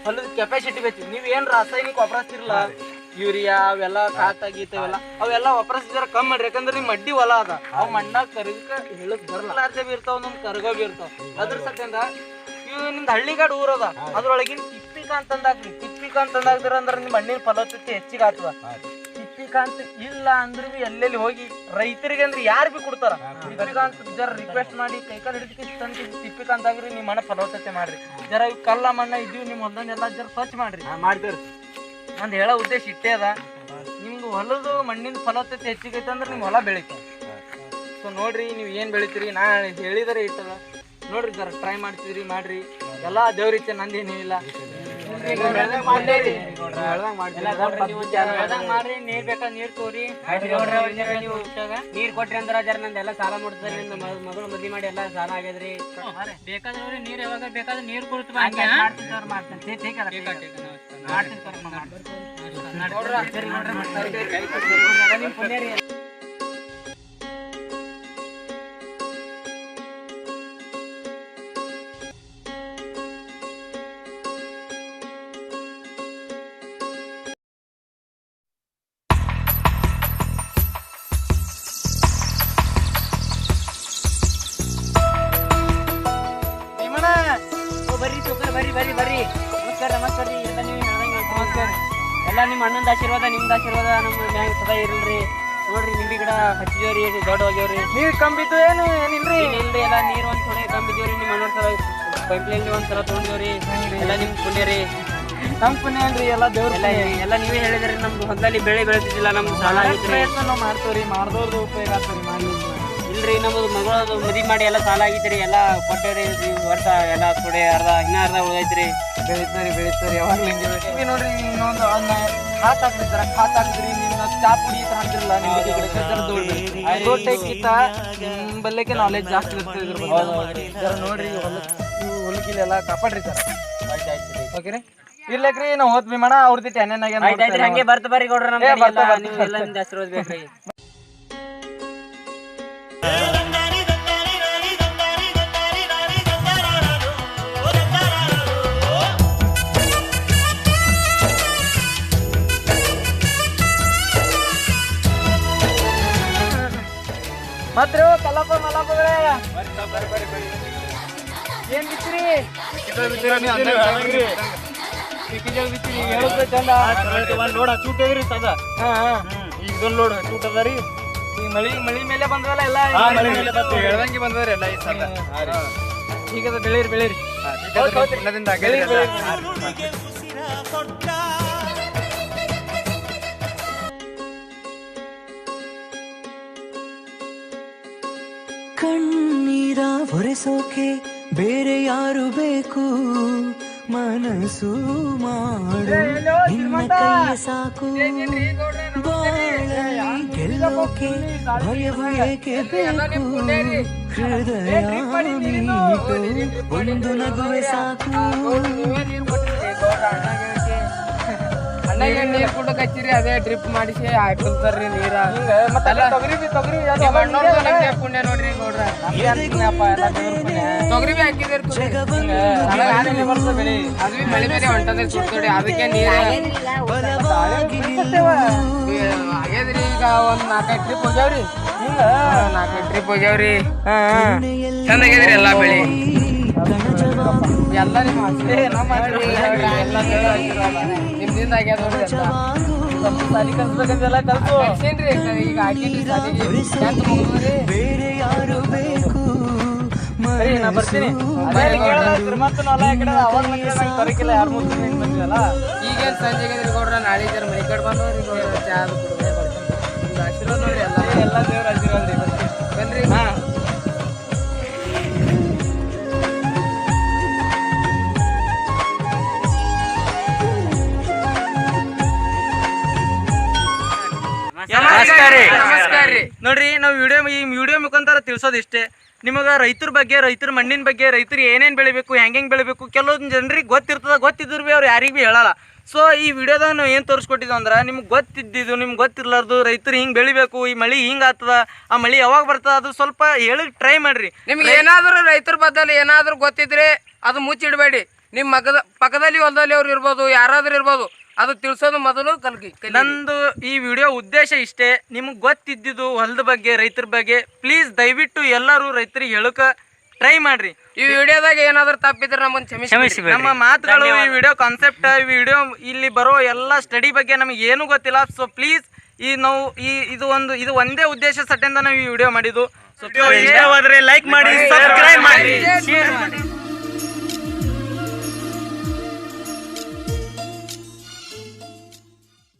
ಹೊಲದ ಕೆಪಾಸಿಟಿ ಹೆಚ್ಚು. ನೀವ್ ಏನ್ ರಾಸಾಯನಿಕ ವಾಪರಿಸ್ತಿರಲ್ಲ, ಯೂರಿಯಾ ಅವೆಲ್ಲ ಗೀತ ಅವೆಲ್ಲ ವಾಪರಿಸಿದ್ರ ಕಮ್ಮಿ ಮಾಡ್ರಿ. ಯಾಕಂದ್ರೆ ನಿಮ್ ಮಡ್ಡಿ ಹೊಲ ಅದ, ಅವ್ ಮಣ್ಣಾಗ ಕರಗಕ ಹೇಳಕ್ ಬರಲ್ಲ ಬಿ ಇರ್ತಾವ, ನಮ್ ಕರಗ ಬಿ ಇರ್ತಾವ. ಅದ್ರ ಸಕ್ಕಿಂದ ಇವ್ ನಿಮ್ದು ಹಳ್ಳಿಗಾಡ್ ಊರದ ಅದ್ರೊಳಗಿನ ತಿಪ್ಪಿಕ ಅಂತಂದಾಗ್ರಿ. ತಿಪ್ಪಿಕ ಅಂತಂದಾಗ್ದಿರ ಅಂದ್ರ ನಿಮ್ ಮಣ್ಣಿನ ಫಲವತ್ತತೆ ಹೆಚ್ಚಿಗೆ ಆಗ್ತದ. ತಿಪ್ಪಿಕ ಶ್ರೀಕಾಂತ್ ಇಲ್ಲ ಅಂದ್ರೆ ಬಿ ಎಲ್ಲೆಲ್ಲಿ ಹೋಗಿ ರೈತರಿಗೆ ಅಂದ್ರೆ ಯಾರು ಬಿ ಕೊಡ್ತಾರ. ಶ್ರೀಕಾಂತ್ ಜರ ರಿಕ್ವೆಸ್ಟ್ ಮಾಡಿ ಕೈಕಾಲು ಹಿಡಿದಕ್ಕೆ ತಂದು ತಿಪ್ಪಿಕಾಂತ್ ಆಗ್ರಿ ನಿಮ್ಮ ಮನೆ ಫಲವತ್ತತೆ ಮಾಡ್ರಿ. ಜರ ಇವ್ ಕಲ್ಲ ಮಣ್ಣ ಇದ್ದೀವಿ ನಿಮ್ಮ ಹೊಲದನ್ನೆಲ್ಲ ಜರ ಸ್ವಚ್ಛ ಮಾಡ್ರಿ. ಮಾಡ್ತೇವ್ರಿ. ನಂದು ಹೇಳೋ ಉದ್ದೇಶ ಇಟ್ಟೇ ಅದ. ನಿಮ್ದು ಹೊಲದ ಮಣ್ಣಿನ ಫಲವತ್ತತೆ ಹೆಚ್ಚಿಗೈತೆ ಅಂದ್ರೆ ನಿಮ್ಮ ಹೊಲ ಬೆಳಿತೀವಿ. ಸೊ ನೋಡ್ರಿ ನೀವು ಏನು ಬೆಳಿತೀರಿ ನಾ ಹೇಳಿದರೆ ಇಟ್ಟದ ನೋಡ್ರಿ ಜರ ಟ್ರೈ ಮಾಡ್ತಿದ್ರಿ ಮಾಡ್ರಿ. ಎಲ್ಲ ದೇವ್ರಿಚ್ಛೆ ನಂದೇನಿಲ್ಲ. ಮಾಡ್ರಿ ನೀರ್ ಬೇಕಾ ನೀರ್ ತೋರಿ ನೀರ್ ಕೊಟ್ರಿ ಅಂದ್ರ ಜರ ನಂದೆಲ್ಲ ಸಾಲ ಮುಟ್ತದ್ರಿ. ಮಗಳು ಮದ್ವಿ ಮಾಡಿ ಎಲ್ಲ ಸಾಲ ಆಗ್ಯದ್ರಿ. ಬೇಕಾದ್ರೆ ನೀರ್ ಯಾವಾಗ ಬೇಕಾದ್ರೆ ನೀರ್ ಕೊಡ್ತು ಬರ್ರಿ. ನಮಸ್ಕಾರ ನಮಸ್ಕಾರ ರೀ. ಎಲ್ಲ ನೀವು ಹೇಳ್ದಂಗೆ ನಮಸ್ಕಾರ. ಎಲ್ಲ ನಿಮ್ಮ ಅಣ್ಣಂದ ಆಶೀರ್ವಾದ ನಿಮ್ದು ಆಶೀರ್ವಾದ ನಮ್ಮ ಮ್ಯಾಗ ಸದಾ ಇರಲ್ರಿ. ನೋಡ್ರಿ ನಿಂಬಿ ಗಿಡ ಹಚ್ಚಿದೇವ್ರಿ ದೊಡ್ಡ ಹೋಗ್ಯವ್ರಿ. ನೀರು ಕಂಬಿದ್ದು ಏನು ಏನಿಲ್ರಿ? ಇಲ್ರಿ ಎಲ್ಲ ನೀರು ಒಂದ್ ಥೋಡೆ ಕಂಬಿದೇವ್ರಿ. ನಿಮ್ಮ ಅಣ್ಣ ಸಲ ಪೈಪ್ಲೈನ್ ಒಂದ್ಸಲ ತೊಗೊಂಡಿವ್ರಿ. ಎಲ್ಲ ನಿಮ್ ಪುಣ್ಯರಿ. ನಮ್ ಪುಣ್ಯ ಏನ್ರಿ ಎಲ್ಲ ದೇವ್ರ ಎಲ್ಲ ನೀವೇ ಹೇಳಿದ್ರಿ. ನಮ್ದು ಹೊಲದಲ್ಲಿ ಬೆಳೆ ಬೆಳೆದಿದ್ದಿಲ್ಲ ನಮ್ದು ಸಾಲ ಆಗೈತ್ರಿ. ಪ್ರಯತ್ನ ನಾವು ಮಾಡ್ತೇವ್ರಿ. ಮಾಡ್ದವ್ರದ್ದು ಉಪಯೋಗ ಆಗ್ತವ್ರಿ. ಮಾಡಿ ಇಲ್ರಿ ನಮ್ದು ಮಗಳದು ಮದ್ವಿ ಮಾಡಿ ಎಲ್ಲ ಸಾಲ ಆಗೈತ್ರಿ. ಎಲ್ಲ ಕೊಟ್ಟೇವ್ರಿ ಈ ವರ್ಷ ಎಲ್ಲ ಥೋಡೆ ಇನ್ನ ಅರ್ಧ ಉಳಿದೈತ್ರಿ. ಬೆಳಿತಾರಿ ಯಾವಾಗ್ಲೂ ಹಿಂಗೆ ಬೆಳಿತೀವಿ. ನೋಡ್ರಿ ಇನ್ನೊಂದು ಅದನ್ನ ಖಾತ್ ಹಾಕ್ರಿ ಜರ ಖಾತ್ ಹಾಕಿದ್ರಿ. ನಿಮ್ಮ ಚಾ ಪುಡಿ ಈ ಥರ ಅಂತಿರಲ್ಲ ನಿಮ್ಗೆ ಗಿಡಕ್ಕೆ ಜರ ದೊಡ್ಡಕ್ಕಿಂತ ಬಲ್ಲೆಕ್ಕೆ ನಾಲೆಜ್ ಜಾಸ್ತಿ ಇರ್ತದೆ ಇದ್ರ ಬಗ್ಗೆ. ಜರ ನೋಡ್ರಿ ಹೊಲಕ್ಕಿಲೆಲ್ಲ ಕಾಪಾಡ್ರಿ ಜರ. ಓಕೆ ರೀ ಇರ್ಲಕ್ರಿ ನಾವು ಹೋದ್ ವಿಮಾನ ಅವ್ರದ್ದು ಟೆನ್ ಹಂಗೆ ಬರ್ತ ಬರ್ರಿ ಗೌಡ್ರ. ಎಲ್ಲ ನಿಮ್ದು ಆಶೀರ್ವಾದ ಬೇಕ್ರಿ. ಮಾತ್ರ ಕಲ್ಲಪ್ಪ ಮಲ್ಲಪ್ಪಗಳೇ ಏನ್ ಬಿತ್ರಿ? ಲೋಡ್ ಚೂಟ್ ಅದ್ರಿ ಸದ. ಇದೊಂದು ಲೋಡ್ ಚೂಟ್ ಅದ ರೀ. ಈ ಮಳಿ ಮೇಲೆ ಬಂದ್ವಲ್ಲ ಎಲ್ಲ ಹೇಳ್ದಂಗೆ ಬಂದವ್ರಿ ಎಲ್ಲ ಈ ಸದ. ಈಗ ಬೆಳೀರಿ ಬೆಳೀರಿ. ಕಣ್ಣೀರ ಒರೆಸೋಕೆ ಬೇರೆ ಯಾರು ಬೇಕು? ಮನಸ್ಸು ಮಾಡು ನಿನ್ನ ಕೈಯ ಸಾಕು. ಬಾಳಲಿ ಗೆಲ್ಲೋಕೆ ಭಯವು ಏಕೆ ಬೇಕು? ಹೃದಯ ಮೀಟು ಒಂದು ನಗುವೆ ಸಾಕು. ಅಣ್ಣಗೆ ನೀರ್ ಕುಡಕ್ ಹಚ್ಚಿರಿ ಅದೇ ಡ್ರಿಪ್ ಮಾಡಿಸಿ ಹಾಕಿರ್ತಾರ್ರಿ ನೀರ. ತೊಗರಿ ಪುಣ್ಯ ನೋಡ್ರಿ ನೋಡ್ರ. ತೊಗರಿ ಬಿ ಹಾಕಿದ್ರಿ ಅದು ಬಿ ಮಳೆ ಮೇಲೆ ಹೊಂಟದ್ರಿ ಸುಡ್ತೋಡಿ. ಅದಕ್ಕೆ ನೀರ್ ಆಗ್ಯದ್ರಿ. ಈಗ ಒಂದ್ 4-5 ಟ್ರಿಪ್ ಹೋಗ್ಯಾವ್ರಿ. 4-5 ಟ್ರಿಪ್ ಹೋಗ್ಯಾವ್ರಿ. ಚಂದ ಆಗ್ಯದ್ರಿ ಎಲ್ಲಾ ಬೆಳಿ. ಎಲ್ಲ ನಿಮ್ಮ ಅಷ್ಟೇ ನಿಮ್ದಿಂದ ಆಗ್ಯಾದ ನೋಡ್ರಿ. ಸಾಲಿ ಕಲ್ಸ್ಬೇಕಂತೆಲ್ಲ ಕಲ್ಸೇನ್ರಿ ಈಗ ಹಾಕಿನ್ರಿ ಸಾಲಿಗೆ. ಬೇರೆ ಯಾರು ಬೇಕು? ನಾ ಬರ್ತೀನಿ. ಈಗೇನ್ ಸಂಜೆ ಗೌಡ್ರ ನಾಳೆ ಜರ ಮನೆ ಕಡೆ ಬಂದವ್ರಿ ಗೌಡ್ರ. ಚಾ ಅದು ಕುಡ್ದೆ ಬರ್ತೀನಿ. ಆಶೀರ್ವಾದ ನೋಡ್ರಿ ಎಲ್ಲ ದೇವ್ರ ಆಶೀರ್ವಾದ ಬನ್ರಿ. ನಮಸ್ಕಾರ ರೀ. ನೋಡ್ರಿ ನಾವು ಈ ವಿಡಿಯೋ ಮುಖಾಂತರ ತಿಳಿಸೋದಿಷ್ಟೇ. ನಿಮಗೆ ರೈತರ ಬಗ್ಗೆ, ರೈತರ ಮಣ್ಣಿನ ಬಗ್ಗೆ, ರೈತರು ಏನೇನು ಬೆಳಿಬೇಕು, ಹೆಂಗೆ ಬೆಳಿಬೇಕು ಕೆಲವೊಂದು ಜನರಿಗೆ ಗೊತ್ತಿದ್ರು ಭೀ ಅವ್ರು ಯಾರಿಗೆ ಭೀ ಹೇಳಲ್ಲ. ಸೊ ಈ ವಿಡಿಯೋದಾಗ ನಾವು ಏನು ತೋರಿಸ್ಕೊಟ್ಟಿದ್ದು ಅಂದ್ರೆ ನಿಮ್ಗೆ ಗೊತ್ತಿದ್ದು ನಿಮ್ಗೆ ಗೊತ್ತಿರ್ಲಾರ್ದು ರೈತರು ಹಿಂಗೆ ಬೆಳಿಬೇಕು, ಈ ಮಳೆ ಹಿಂಗೆ ಆಗ್ತದ, ಆ ಮಳೆ ಯಾವಾಗ ಬರ್ತದ ಅದು ಸ್ವಲ್ಪ ಹೇಳಿ ಟ್ರೈ ಮಾಡ್ರಿ. ನಿಮ್ಗೆ ಏನಾದರೂ ರೈತರ ಬದ್ದಲ್ಲಿ ಏನಾದರೂ ಗೊತ್ತಿದ್ರೆ ಅದು ಮುಚ್ಚಿಡಬೇಡಿ. ನಿಮ್ಮ ಪಕ್ಕದಲ್ಲಿ ಹೊಲದಲ್ಲಿ ಅವ್ರು ಇರ್ಬೋದು, ಯಾರಾದ್ರೂ ಇರ್ಬೋದು, ಅದು ತಿಳಿಸೋದು ಮೊದಲು ಕಲ್ಗಿ. ನಂದು ಈ ವಿಡಿಯೋ ಉದ್ದೇಶ ಇಷ್ಟೇ. ನಿಮ್ಗೆ ಗೊತ್ತಿದ್ದು ಹೊಲದ ಬಗ್ಗೆ, ರೈತರ ಬಗ್ಗೆ ಪ್ಲೀಸ್ ದಯವಿಟ್ಟು ಎಲ್ಲರೂ ರೈತರಿಗೆ ಹೇಳಕ ಟ್ರೈ ಮಾಡ್ರಿ. ಈ ವಿಡಿಯೋದಾಗ ಏನಾದ್ರೂ ತಪ್ಪಿದ್ರೆ ನಮ್ಮನ್ನು ಕ್ಷಮಿಸಿ. ನಮ್ಮ ಮಾತುಗಳು, ಈ ವಿಡಿಯೋ ಕಾನ್ಸೆಪ್ಟ್, ಈ ವಿಡಿಯೋ ಇಲ್ಲಿ ಬರೋ ಎಲ್ಲ ಸ್ಟಡಿ ಬಗ್ಗೆ ನಮಗೆ ಏನೂ ಗೊತ್ತಿಲ್ಲ. ಸೊ ಪ್ಲೀಸ್ ಇದು ಒಂದೇ ಉದ್ದೇಶ ಸಟ್ಟಿಂದ ನಾವು ಈ ವಿಡಿಯೋ ಮಾಡಿದ್ದು. ಇಷ್ಟವಾದ್ರೆ ಲೈಕ್ ಮಾಡಿ, ಸಬ್ಸ್ಕ್ರೈಬ್ ಮಾಡಿ. ಶೇರ್ ಮಾಡಿ.